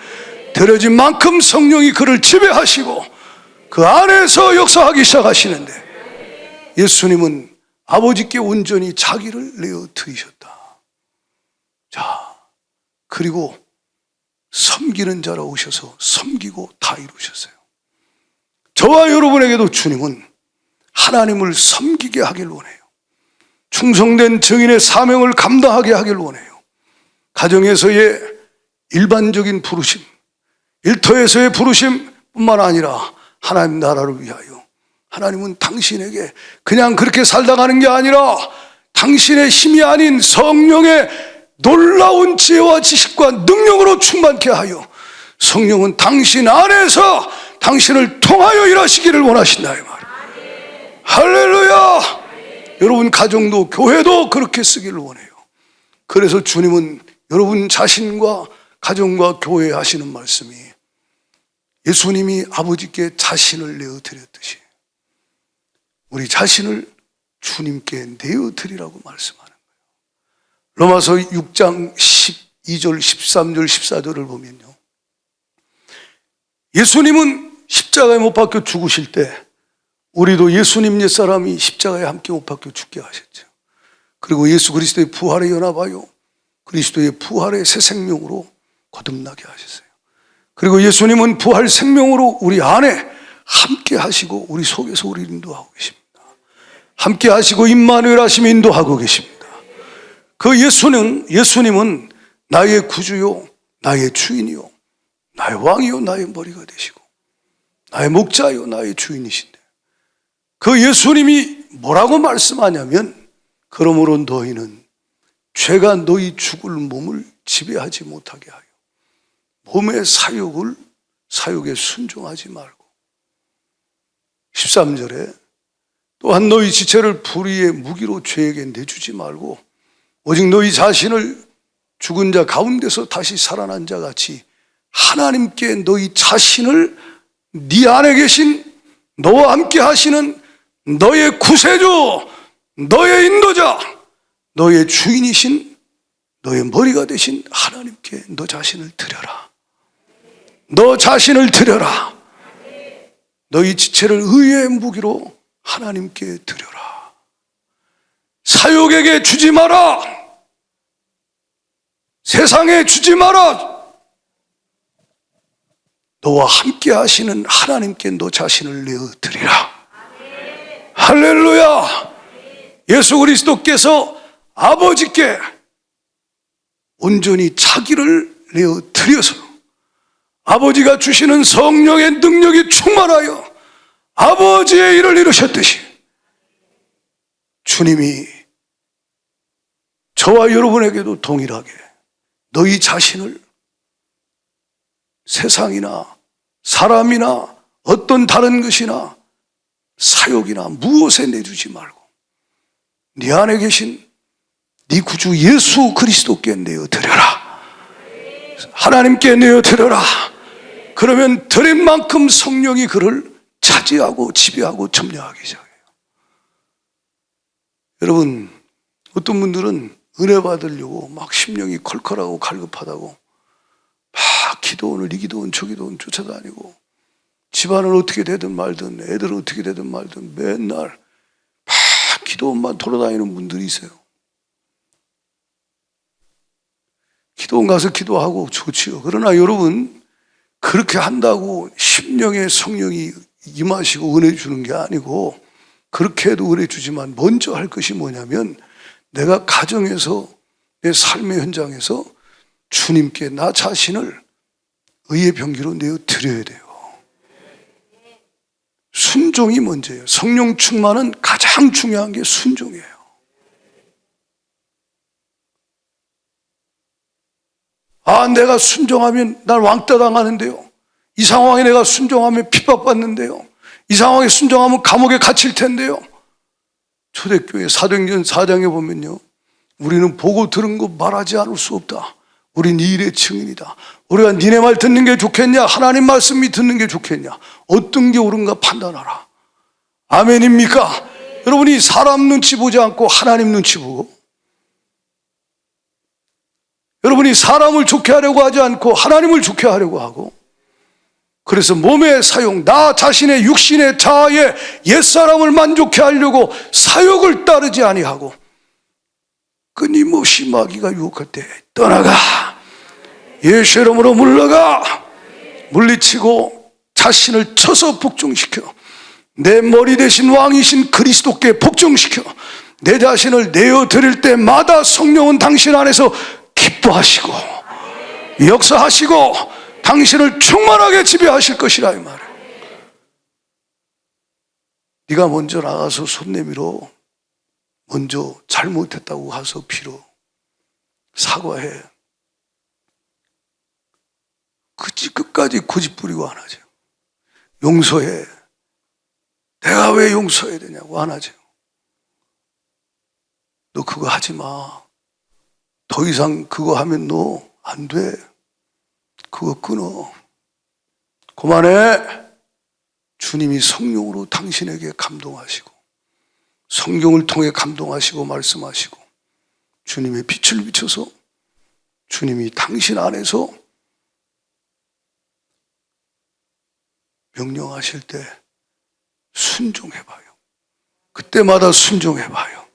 [SPEAKER 1] 데려진 만큼 성령이 그를 지배하시고 그 안에서 역사하기 시작하시는데 예수님은 아버지께 온전히 자기를 내어 드리셨다. 자, 그리고 섬기는 자로 오셔서 섬기고 다 이루셨어요. 저와 여러분에게도 주님은 하나님을 섬기게 하길 원해요. 충성된 증인의 사명을 감당하게 하길 원해요. 가정에서의 일반적인 부르심, 일터에서의 부르심 뿐만 아니라 하나님 나라를 위하여 하나님은 당신에게 그냥 그렇게 살다 가는 게 아니라 당신의 힘이 아닌 성령의 놀라운 지혜와 지식과 능력으로 충만케 하여 성령은 당신 안에서 당신을 통하여 일하시기를 원하신다 이 말이에요. 할렐루야. 여러분 가정도 교회도 그렇게 쓰기를 원해요. 그래서 주님은 여러분 자신과 가정과 교회에 하시는 말씀이 예수님이 아버지께 자신을 내어드렸듯이 우리 자신을 주님께 내어드리라고 말씀하는 거예요. 로마서 6장 12절, 13절, 14절을 보면요, 예수님은 십자가에 못 박혀 죽으실 때 우리도 예수님 옛사람이 십자가에 함께 못 박혀 죽게 하셨죠. 그리고 예수 그리스도의 부활에 연합하여 그리스도의 부활의 새 생명으로 거듭나게 하셨어요. 그리고 예수님은 부활 생명으로 우리 안에 함께 하시고 우리 속에서 우리를 인도하고 계십니다. 함께 하시고 임마누엘 하시며 인도하고 계십니다. 그 예수님은 나의 구주요 나의 주인이요 나의 왕이요 나의 머리가 되시고 나의 목자요 나의 주인이신데 그 예수님이 뭐라고 말씀하냐면 그러므로 너희는 죄가 너희 죽을 몸을 지배하지 못하게 하여 몸의 사욕에 순종하지 말고 13절에 또한 너희 지체를 불의의 무기로 죄에게 내주지 말고 오직 너희 자신을 죽은 자 가운데서 다시 살아난 자 같이 하나님께 너희 자신을 네 안에 계신 너와 함께 하시는 너의 구세주, 너의 인도자, 너의 주인이신 너의 머리가 되신 하나님께 너 자신을 드려라. 너 자신을 드려라. 너희 지체를 의의 무기로 하나님께 드려라. 사욕에게 주지 마라. 세상에 주지 마라. 너와 함께 하시는 하나님께 너 자신을 내어드리라. 할렐루야. 예수 그리스도께서 아버지께 온전히 자기를 내어드려서 아버지가 주시는 성령의 능력이 충만하여 아버지의 일을 이루셨듯이 주님이 저와 여러분에게도 동일하게 너희 자신을 세상이나 사람이나 어떤 다른 것이나 사욕이나 무엇에 내주지 말고 네 안에 계신 네 구주 예수 그리스도께 내어드려라. 하나님께 내어드려라. 그러면 드린 만큼 성령이 그를 차지하고 지배하고 점령하기 시작해요. 여러분 어떤 분들은 은혜 받으려고 막 심령이 컬컬하고 갈급하다고 막 기도원을 이 기도원 저 기도원 쫓아다니고 집안은 어떻게 되든 말든 애들은 어떻게 되든 말든 맨날 막 기도원만 돌아다니는 분들이 있어요. 기도원 가서 기도하고 좋지요. 그러나 여러분 그렇게 한다고 심령의 성령이 임하시고 은혜 주는 게 아니고 그렇게 해도 은혜 주지만 먼저 할 것이 뭐냐면 내가 가정에서 내 삶의 현장에서 주님께 나 자신을 의의 병기로 내어 드려야 돼요. 순종이 먼저예요. 성령 충만은 가장 중요한 게 순종이에요. 내가 순종하면 날 왕따 당하는데요. 이 상황에 내가 순종하면 핍박받는데요. 이 상황에 순종하면 감옥에 갇힐 텐데요. 초대교회 사도행전 4장에 보면요, 우리는 보고 들은 거 말하지 않을 수 없다. 우린 이 일의 증인이다. 우리가 니네 말 듣는 게 좋겠냐, 하나님 말씀이 듣는 게 좋겠냐, 어떤 게 옳은가 판단하라. 아멘입니까? 여러분이 사람 눈치 보지 않고 하나님 눈치 보고, 여러분이 사람을 좋게 하려고 하지 않고 하나님을 좋게 하려고 하고, 그래서 몸의 사용, 나 자신의 육신의 자아의 옛사람을 만족해 하려고 사욕을 따르지 아니하고 끊임없이 마귀가 유혹할 때 떠나가, 예수 이름으로 물러가, 물리치고 자신을 쳐서 복종시켜 내 머리 대신 왕이신 그리스도께 복종시켜 내 자신을 내어드릴 때마다 성령은 당신 안에서 기뻐하시고 역사하시고 당신을 충만하게 지배하실 것이라 이 말이에요. 네가 먼저 나가서 손 내밀어, 먼저 잘못했다고 가서 빌어, 사과해. 끝까지 고집 부리고 안 하죠. 용서해. 내가 왜 용서해야 되냐고 안 하죠. 너 그거 하지 마. 더 이상 그거 하면 너 안 돼. 그거 끊어. 그만해. 주님이 성령으로 당신에게 감동하시고 성경을 통해 감동하시고 말씀하시고 주님의 빛을 비춰서 주님이 당신 안에서 명령하실 때 순종해봐요. 그때마다 순종해봐요.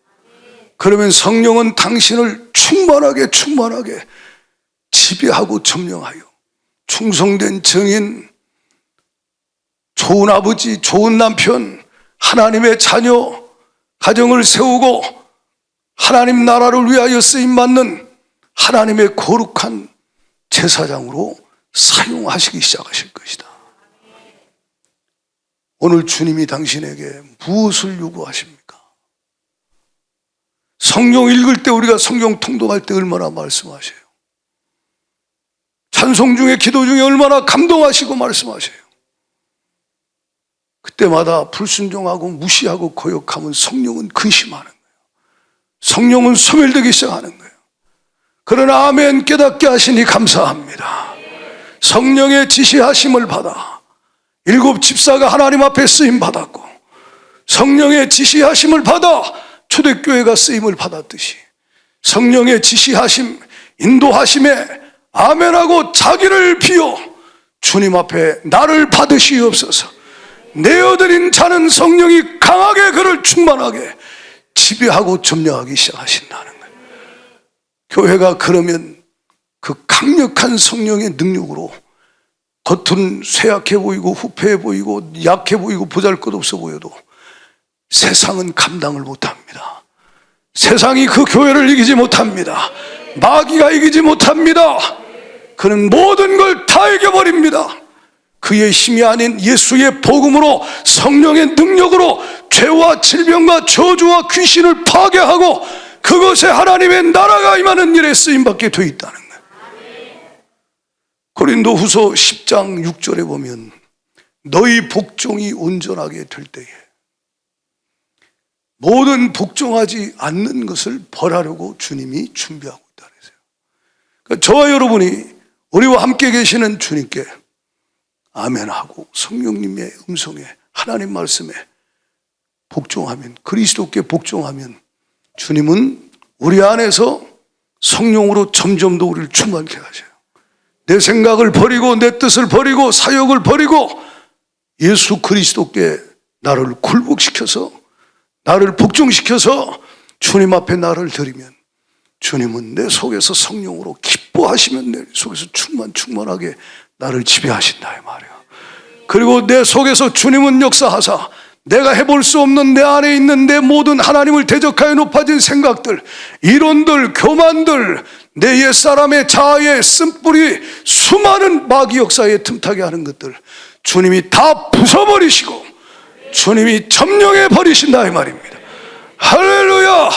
[SPEAKER 1] 그러면 성령은 당신을 충만하게 지배하고 점령하여 충성된 증인, 좋은 아버지, 좋은 남편, 하나님의 자녀, 가정을 세우고 하나님 나라를 위하여 쓰임받는 하나님의 거룩한 제사장으로 사용하시기 시작하실 것이다. 오늘 주님이 당신에게 무엇을 요구하십니까? 성경 읽을 때, 우리가 성경 통독할 때 얼마나 말씀하셔요. 찬송 중에, 기도 중에 얼마나 감동하시고 말씀하셔요. 그때마다 불순종하고 무시하고 거역하면 성령은 근심하는 거예요. 성령은 소멸되기 시작하는 거예요. 그러나 아멘 깨닫게 하시니 감사합니다. 성령의 지시하심을 받아 7 집사가 하나님 앞에 쓰임받았고 성령의 지시하심을 받아 초대교회가 쓰임을 받았듯이 성령의 지시하심, 인도하심에 아멘하고 자기를 비워 주님 앞에 나를 받으시옵소서. 내어드린 자는 성령이 강하게 그를 충만하게 지배하고 점령하기 시작하신다는 거예요. 교회가 그러면 그 강력한 성령의 능력으로 겉은 쇠약해 보이고 후패해 보이고 약해 보이고 보잘것없어 보여도 세상은 감당을 못합니다. 세상이 그 교회를 이기지 못합니다. 마귀가 이기지 못합니다. 그는 모든 걸 다 이겨버립니다. 그의 힘이 아닌 예수의 복음으로, 성령의 능력으로 죄와 질병과 저주와 귀신을 파괴하고 그것에 하나님의 나라가 임하는 일에 쓰임받게 되어 있다는 거예요. 고린도후서 10장 6절에 보면 너희 복종이 온전하게 될 때에 모든 복종하지 않는 것을 벌하려고 주님이 준비하고 있다 그랬어요. 그러니까 저와 여러분이 우리와 함께 계시는 주님께 아멘하고 성령님의 음성에, 하나님 말씀에 복종하면, 그리스도께 복종하면 주님은 우리 안에서 성령으로 점점 더 우리를 충만케 하셔요. 내 생각을 버리고 내 뜻을 버리고 사역을 버리고 예수 그리스도께 나를 굴복시켜서, 나를 복종시켜서 주님 앞에 나를 드리면 주님은 내 속에서 성령으로 기뻐하시면 내 속에서 충만하게 나를 지배하신다 이 말이에요. 그리고 내 속에서 주님은 역사하사 내가 해볼 수 없는 내 안에 있는 내 모든 하나님을 대적하여 높아진 생각들, 이론들, 교만들, 내 옛사람의 자아의 쓴뿌리 수많은 마귀 역사에 틈타게 하는 것들 주님이 다 부숴버리시고 주님이 점령해 버리신다 이 말입니다. 할렐루야.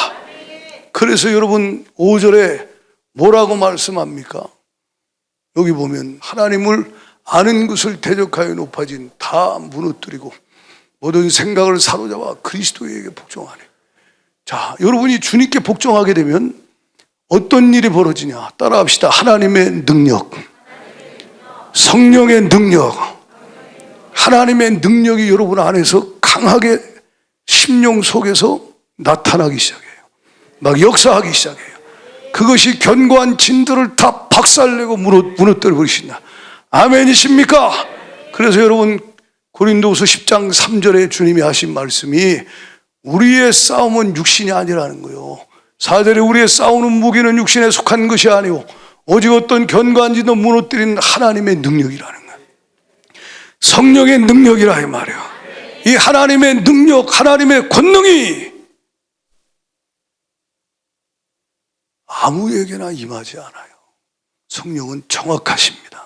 [SPEAKER 1] 그래서 여러분 5절에 뭐라고 말씀합니까? 여기 보면 하나님을 아는 것을 대적하여 높아진 다 무너뜨리고 모든 생각을 사로잡아 그리스도에게 복종하네. 자, 여러분이 주님께 복종하게 되면 어떤 일이 벌어지냐? 따라합시다. 하나님의 능력, 성령의 능력, 하나님의 능력이 여러분 안에서 강하게 심령 속에서 나타나기 시작해요. 막 역사하기 시작해요. 그것이 견고한 진들을 다 박살내고 무너뜨려 버리신다. 아멘이십니까? 그래서 여러분 고린도후서 10장 3절에 주님이 하신 말씀이 우리의 싸움은 육신이 아니라는 거예요. 4절에 우리의 싸우는 무기는 육신에 속한 것이 아니오 오직 어떤 견고한 진도 무너뜨린 하나님의 능력이라는 거예요. 성령의 능력이라 이 말이에요. 이 하나님의 능력, 하나님의 권능이 아무에게나 임하지 않아요. 성령은 정확하십니다.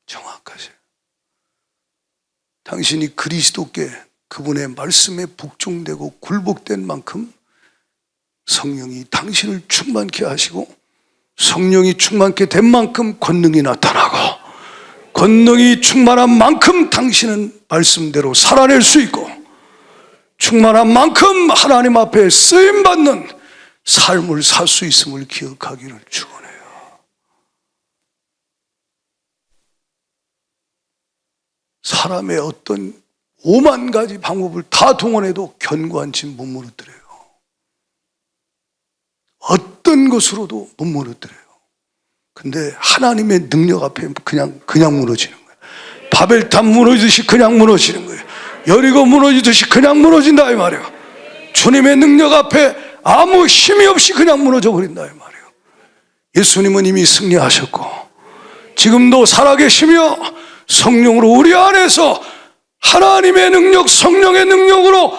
[SPEAKER 1] 정확하세요. 당신이 그리스도께 그분의 말씀에 복종되고 굴복된 만큼 성령이 당신을 충만케 하시고 성령이 충만케 된 만큼 권능이 나타나고 권능이 충만한 만큼 당신은 말씀대로 살아낼 수 있고 충만한 만큼 하나님 앞에 쓰임받는 삶을 살 수 있음을 기억하기를 축원해요. 사람의 어떤 5만 가지 방법을 다 동원해도 견고한 진 못 무너뜨려요. 어떤 것으로도 못 무너뜨려요. 근데 하나님의 능력 앞에 그냥 무너지는 거예요. 바벨탑 무너지듯이 그냥 무너지는 거예요. 여리고 무너지듯이 그냥 무너진다 이 말이에요. 주님의 능력 앞에 아무 힘이 없이 그냥 무너져 버린다 이 말이에요. 예수님은 이미 승리하셨고 지금도 살아계시며 성령으로 우리 안에서 하나님의 능력, 성령의 능력으로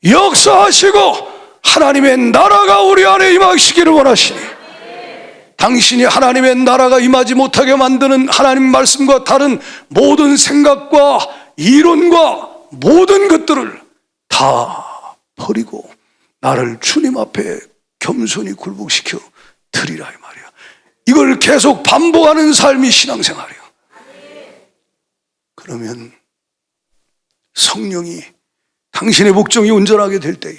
[SPEAKER 1] 역사하시고 하나님의 나라가 우리 안에 임하시기를 원하시니 당신이 하나님의 나라가 임하지 못하게 만드는 하나님 말씀과 다른 모든 생각과 이론과 모든 것들을 다 버리고 나를 주님 앞에 겸손히 굴복시켜 드리라 이 말이야. 이걸 계속 반복하는 삶이 신앙생활이야. 그러면 성령이 당신의 복종이 온전하게 될 때에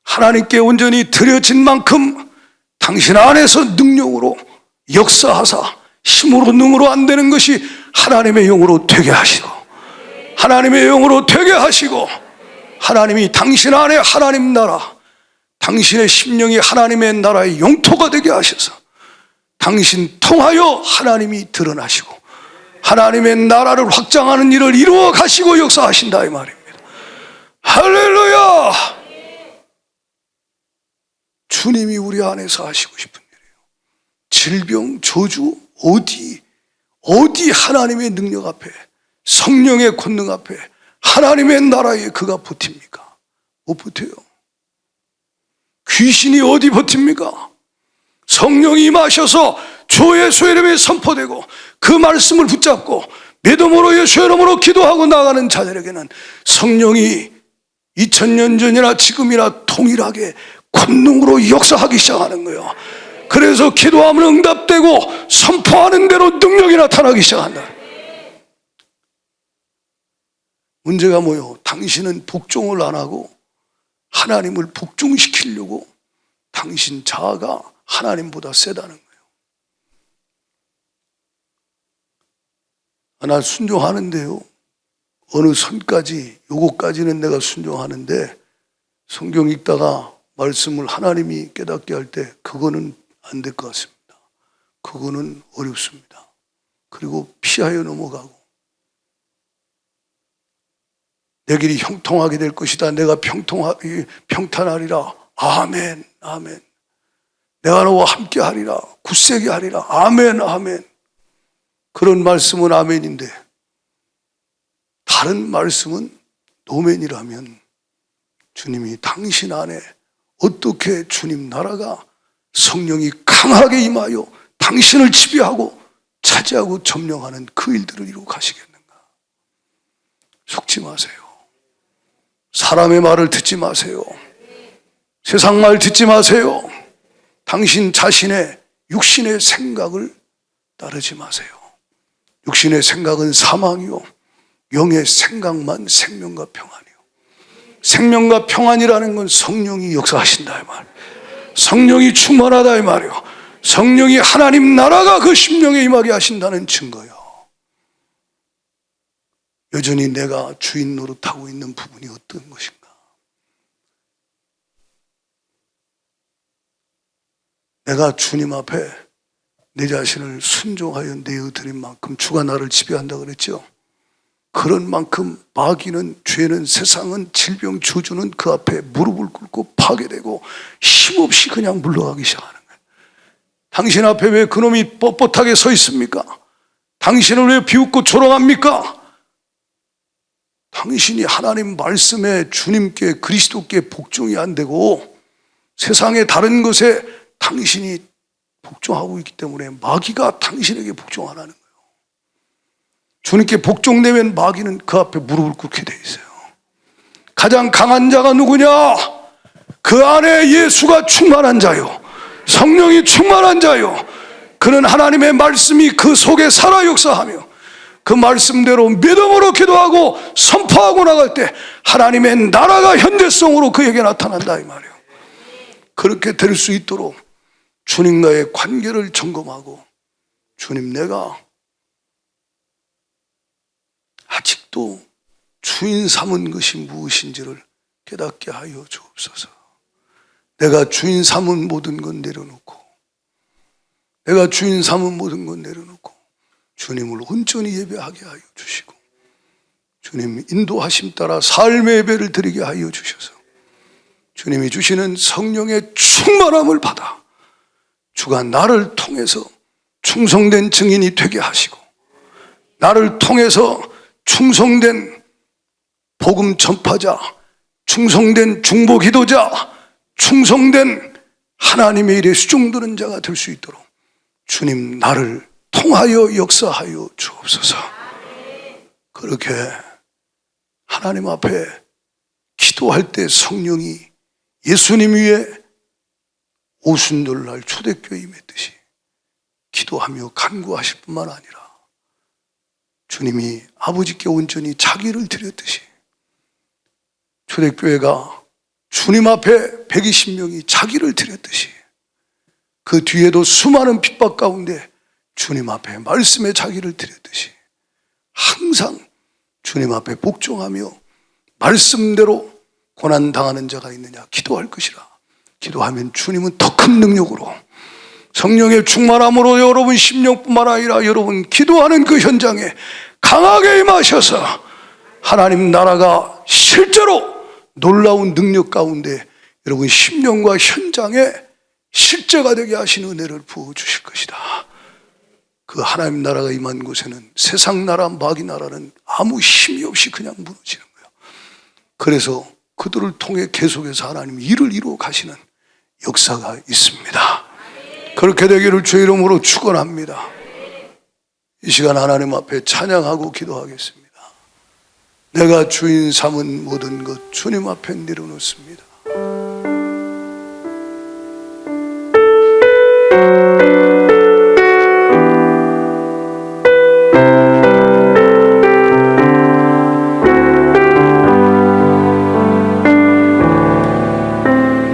[SPEAKER 1] 하나님께 온전히 드려진 만큼 당신 안에서 능력으로 역사하사 힘으로 능으로 안 되는 것이 하나님의 영으로 되게 하시고 하나님의 영으로 되게 하시고 하나님이 당신 안에 하나님 나라 당신의 심령이 하나님의 나라의 영토가 되게 하셔서 당신 통하여 하나님이 드러나시고 하나님의 나라를 확장하는 일을 이루어 가시고 역사하신다 이 말입니다. 할렐루야. 주님이 우리 안에서 하시고 싶은 일이에요. 질병, 저주, 어디 하나님의 능력 앞에 성령의 권능 앞에 하나님의 나라에 그가 버팁니까? 못 버텨요. 귀신이 어디 버팁니까? 성령이 임하셔서 주 예수의 이름이 선포되고 그 말씀을 붙잡고 믿음으로 예수의 이름으로 기도하고 나가는 자들에게는 성령이 2000년 전이나 지금이나 동일하게 권능으로 역사하기 시작하는 거예요. 그래서 기도하면 응답되고 선포하는 대로 능력이 나타나기 시작한다. 문제가 뭐예요? 당신은 복종을 안 하고 하나님을 복종시키려고 당신 자아가 하나님보다 세다는 거예요. 난 순종하는데요. 어느 선까지, 요거까지는 내가 순종하는데 성경 읽다가 말씀을 하나님이 깨닫게 할 때 그거는 안 될 것 같습니다. 그거는 어렵습니다. 그리고 피하여 넘어가고 내 길이 형통하게 될 것이다. 내가 평탄하리라. 아멘, 아멘. 내가 너와 함께 하리라. 굳세게 하리라. 아멘, 아멘. 그런 말씀은 아멘인데 다른 말씀은 노멘이라면 주님이 당신 안에 어떻게 주님 나라가 성령이 강하게 임하여 당신을 지배하고 차지하고 점령하는 그 일들을 이루어 가시겠는가? 속지 마세요. 사람의 말을 듣지 마세요. 세상 말 듣지 마세요. 당신 자신의 육신의 생각을 따르지 마세요. 육신의 생각은 사망이요 영의 생각만 생명과 평안이요. 생명과 평안이라는 건 성령이 역사하신다 이 말. 성령이 충만하다 이 말이요. 성령이 하나님 나라가 그 심령에 임하게 하신다는 증거요. 여전히 내가 주인 노릇하고 있는 부분이 어떤 것인가? 내가 주님 앞에 내 자신을 순종하여 내어드린 만큼 주가 나를 지배한다 그랬죠. 그런 만큼 마귀는, 죄는, 세상은, 질병, 저주는 그 앞에 무릎을 꿇고 파괴되고 힘없이 그냥 물러가기 시작하는 거예요. 당신 앞에 왜 그놈이 뻣뻣하게 서 있습니까? 당신을 왜 비웃고 조롱합니까? 당신이 하나님 말씀에 주님께 그리스도께 복종이 안 되고 세상의 다른 것에 당신이 복종하고 있기 때문에 마귀가 당신에게 복종 안 하는 거예요. 주님께 복종되면 마귀는 그 앞에 무릎을 꿇게 돼 있어요. 가장 강한 자가 누구냐? 그 안에 예수가 충만한 자요, 성령이 충만한 자요. 그는 하나님의 말씀이 그 속에 살아 역사하며 그 말씀대로 믿음으로 기도하고 선포하고 나갈 때 하나님의 나라가 현재성으로 그에게 나타난다 이 말이에요. 그렇게 될 수 있도록 주님과의 관계를 점검하고, 주님, 내가 아직도 주인 삼은 것이 무엇인지를 깨닫게 하여 주옵소서. 내가 주인 삼은 모든 건 내려놓고, 내가 주인 삼은 모든 건 내려놓고 주님을 온전히 예배하게 하여 주시고, 주님 인도하심 따라 삶의 예배를 드리게 하여 주셔서 주님이 주시는 성령의 충만함을 받아 주가 나를 통해서 충성된 증인이 되게 하시고, 나를 통해서 충성된 복음 전파자, 충성된 중보 기도자, 충성된 하나님의 일에 수종드는 자가 될 수 있도록 주님 나를 통하여 역사하여 주옵소서. 그렇게 하나님 앞에 기도할 때 성령이 예수님 위에 오순절날 초대교회 임했듯이 기도하며 간구하실 뿐만 아니라 주님이 아버지께 온전히 자기를 드렸듯이 초대교회가 주님 앞에 120명이 자기를 드렸듯이 그 뒤에도 수많은 핍박 가운데 주님 앞에 말씀에 자기를 드렸듯이 항상 주님 앞에 복종하며 말씀대로 고난당하는 자가 있느냐 기도할 것이라. 기도하면 주님은 더 큰 능력으로 성령의 충만함으로 여러분 심령뿐만 아니라 여러분 기도하는 그 현장에 강하게 임하셔서 하나님 나라가 실제로 놀라운 능력 가운데 여러분 심령과 현장에 실제가 되게 하시는 은혜를 부어주실 것이다. 그 하나님 나라가 임한 곳에는 세상 나라, 마귀 나라는 아무 힘이 없이 그냥 무너지는 거예요. 그래서 그들을 통해 계속해서 하나님이 일을 이루어 가시는 역사가 있습니다. 그렇게 되기를 주의 이름으로 축원합니다. 이 시간 하나님 앞에 찬양하고 기도하겠습니다. 내가 주인 삼은 모든 것 주님 앞에 내려놓습니다.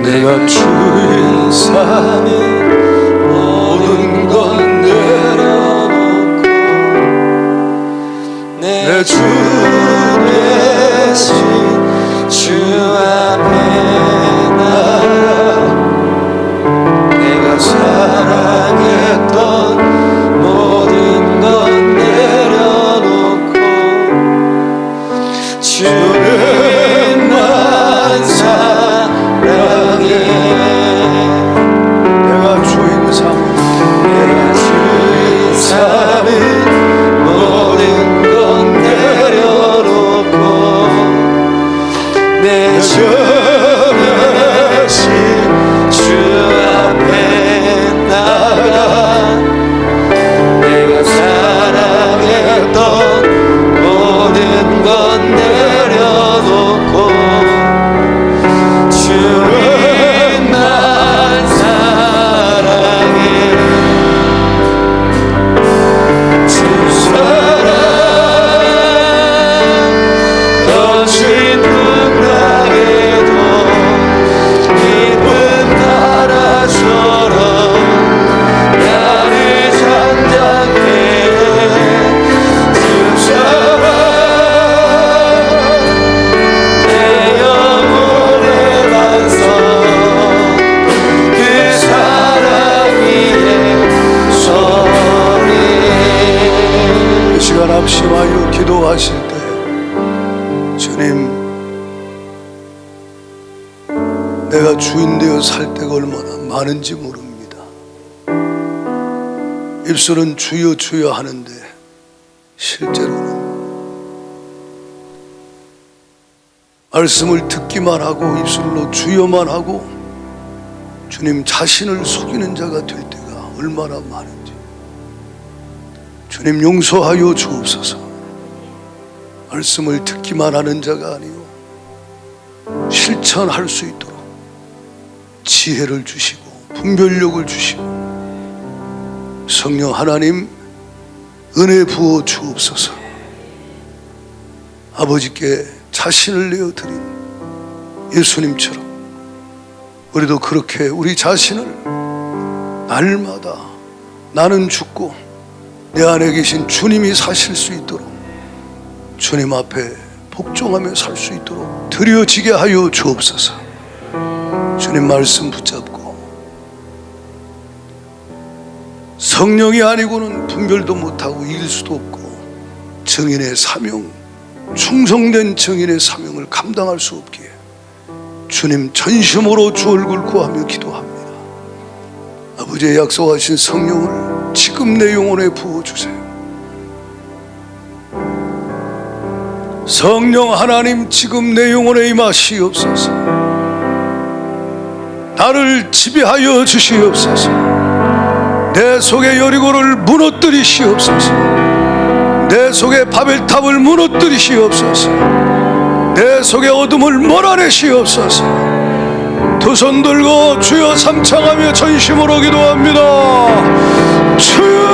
[SPEAKER 2] 내가 주인 삼은 모든 건 내려놓고 내 주 대신 주 앞에 나가 내가 살아
[SPEAKER 1] 기도하실 때 주님, 내가 주인 되어 살 때가 얼마나 많은지 모릅니다. 입술은 주여 주여 하는데 실제로는 말씀을 듣기만 하고 입술로 주여만 하고 주님 자신을 속이는 자가 될 때가 얼마나 많은지 주님 용서하여 주옵소서. 말씀을 듣기만 하는 자가 아니요 실천할 수 있도록 지혜를 주시고 분별력을 주시고 성령 하나님 은혜 부어 주옵소서. 아버지께 자신을 내어드린 예수님처럼 우리도 그렇게 우리 자신을 날마다 나는 죽고 내 안에 계신 주님이 사실 수 있도록 주님 앞에 복종하며 살 수 있도록 드려지게 하여 주옵소서. 주님 말씀 붙잡고 성령이 아니고는 분별도 못하고 이길 수도 없고 증인의 사명, 충성된 증인의 사명을 감당할 수 없기에 주님 전심으로 주 얼굴 구하며 기도합니다. 아버지의 약속하신 성령을 지금 내 영혼에 부어주세요. 성령 하나님 지금 내 영혼에 임하시옵소서. 나를 지배하여 주시옵소서. 내 속의 여리고를 무너뜨리시옵소서. 내 속의 바벨탑을 무너뜨리시옵소서. 내 속의 어둠을 몰아내시옵소서. 두 손 들고 주여 삼창하며 전심으로 기도합니다. 주여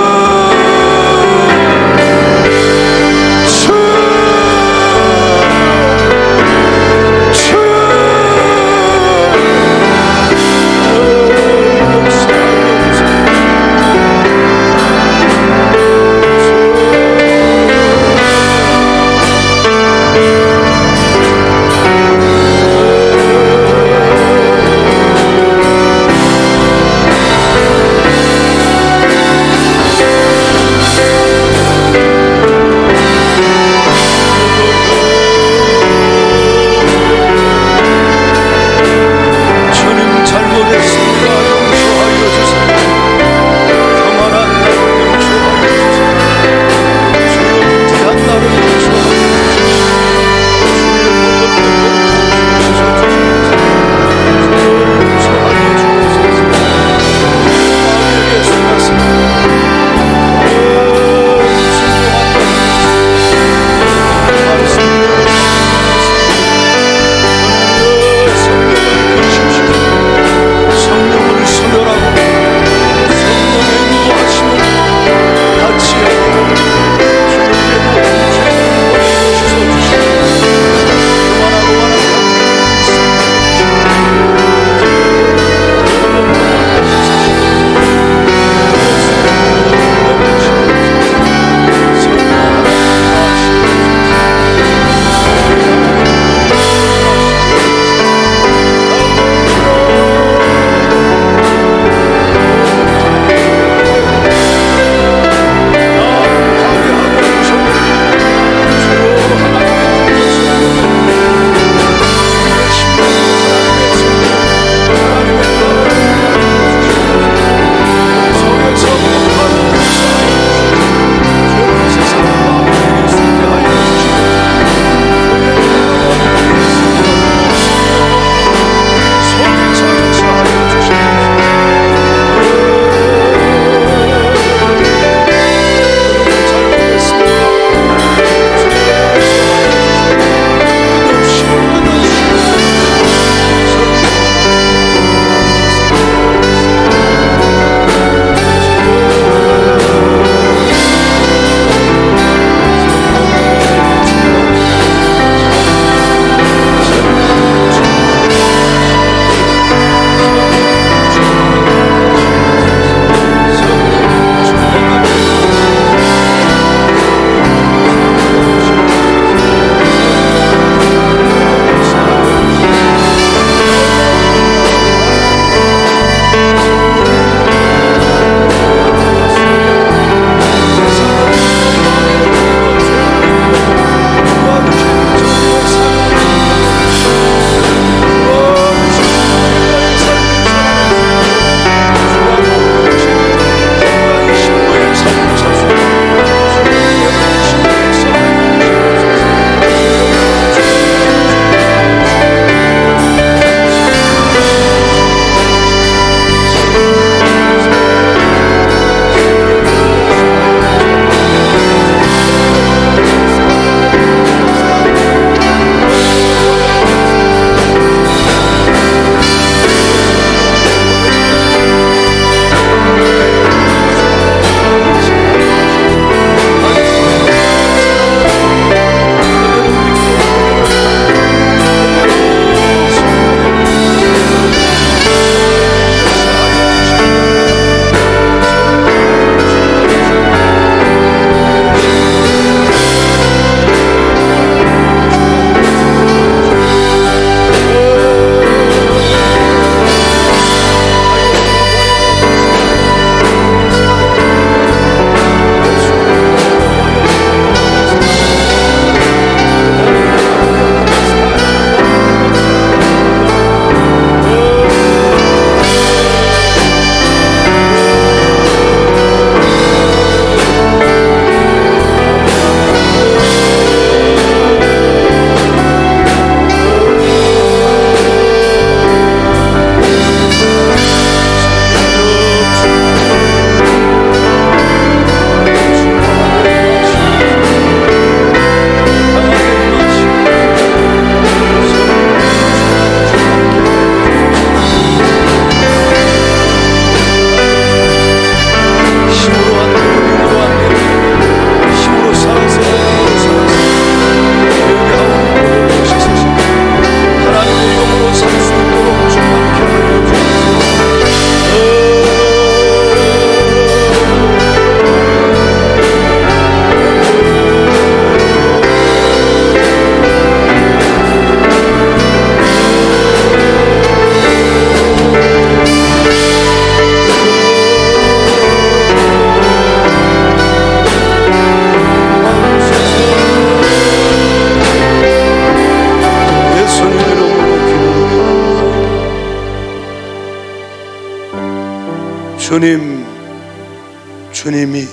[SPEAKER 1] 주님이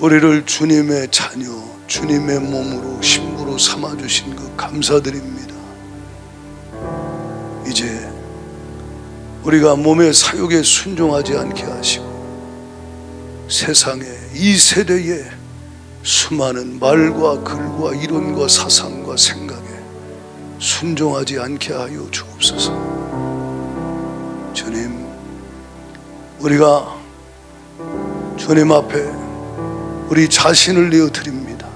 [SPEAKER 1] 우리를 주님의 자녀, 주님의 몸으로 신부로 삼아주신 것 감사드립니다. 이제 우리가 몸의 사욕에 순종하지 않게 하시고 세상에 이 세대에 수많은 말과 글과 이론과 사상과 생각에 순종하지 않게 하여 주옵소서. 주님, 우리가 주님 앞에 우리 자신을 내어 드립니다.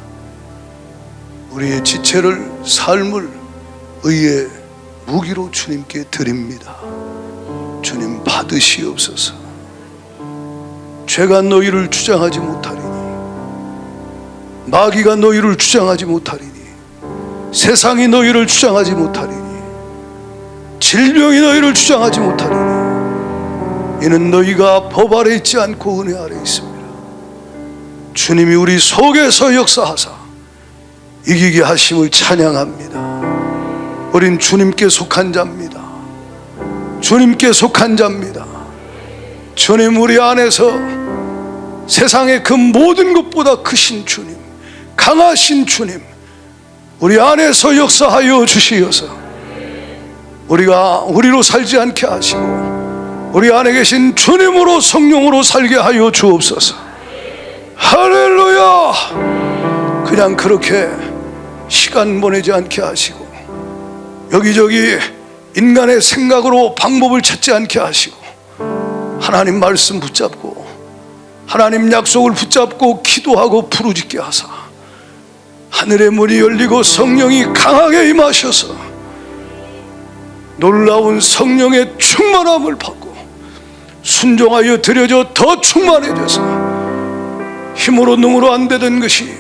[SPEAKER 1] 우리의 지체를, 삶을 의의 무기로 주님께 드립니다. 주님 받으시옵소서. 죄가 너희를 주장하지 못하리니, 마귀가 너희를 주장하지 못하리니, 세상이 너희를 주장하지 못하리니, 질병이 너희를 주장하지 못하리니, 이는 너희가 법 아래 있지 않고 은혜 아래 있습니다. 주님이 우리 속에서 역사하사 이기게 하심을 찬양합니다. 우린 주님께 속한 자입니다. 주님께 속한 자입니다. 주님, 우리 안에서 세상의 그 모든 것보다 크신 주님, 강하신 주님, 우리 안에서 역사하여 주시어서 우리가 우리로 살지 않게 하시고 우리 안에 계신 주님으로, 성령으로 살게 하여 주옵소서. 할렐루야. 그냥 그렇게 시간 보내지 않게 하시고 여기저기 인간의 생각으로 방법을 찾지 않게 하시고 하나님 말씀 붙잡고 하나님 약속을 붙잡고 기도하고 부르짖게 하사 하늘의 문이 열리고 성령이 강하게 임하셔서 놀라운 성령의 충만함을 받고 순종하여 드려져 더 충만해져서 힘으로 능으로 안 되던 것이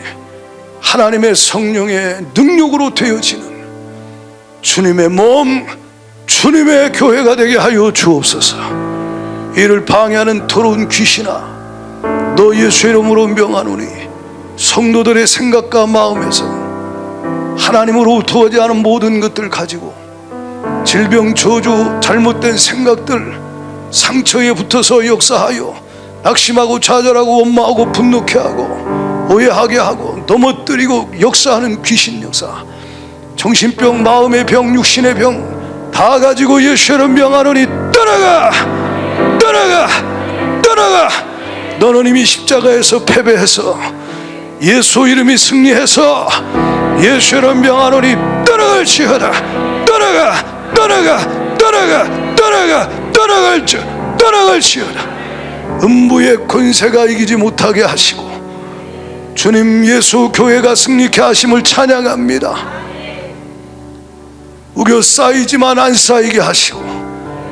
[SPEAKER 1] 하나님의 성령의 능력으로 되어지는 주님의 몸, 주님의 교회가 되게 하여 주옵소서. 이를 방해하는 더러운 귀신아, 너 예수 이름으로 명하노니 성도들의 생각과 마음에서 하나님으로부터 오지 않은 모든 것들 가지고 질병, 저주, 잘못된 생각들, 상처에 붙어서 역사하여 낙심하고 좌절하고 원망하고 분노케 하고 오해하게 하고 넘어뜨리고 역사하는 귀신 역사, 정신병, 마음의 병, 육신의 병 다 가지고 예수를 명하노니 떠나가, 떠나가, 떠나가. 너는 이미 십자가에서 패배해서 예수 이름이 승리해서 예수를 명하노니 떠나갈지어다. 떠나가, 떠나가, 떠나가, 떠나가, 떠나갈지어다. 음부의 권세가 이기지 못하게 하시고 주님 예수 교회가 승리케 하심을 찬양합니다. 우겨 쌓이지만 안 쌓이게 하시고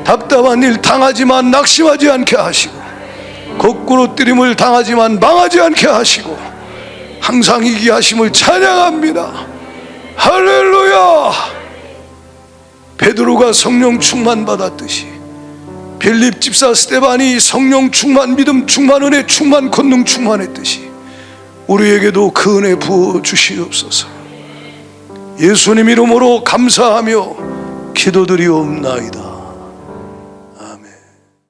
[SPEAKER 1] 답답한 일 당하지만 낙심하지 않게 하시고 거꾸로 뜨림을 당하지만 망하지 않게 하시고 항상 이기게 하심을 찬양합니다. 할렐루야. 베드로가 성령 충만 받았듯이 빌립 집사 스데반이 성령 충만, 믿음 충만, 은혜 충만, 권능 충만했듯이 우리에게도 그 은혜 부어 주시옵소서. 예수님 이름으로 감사하며 기도드리옵나이다.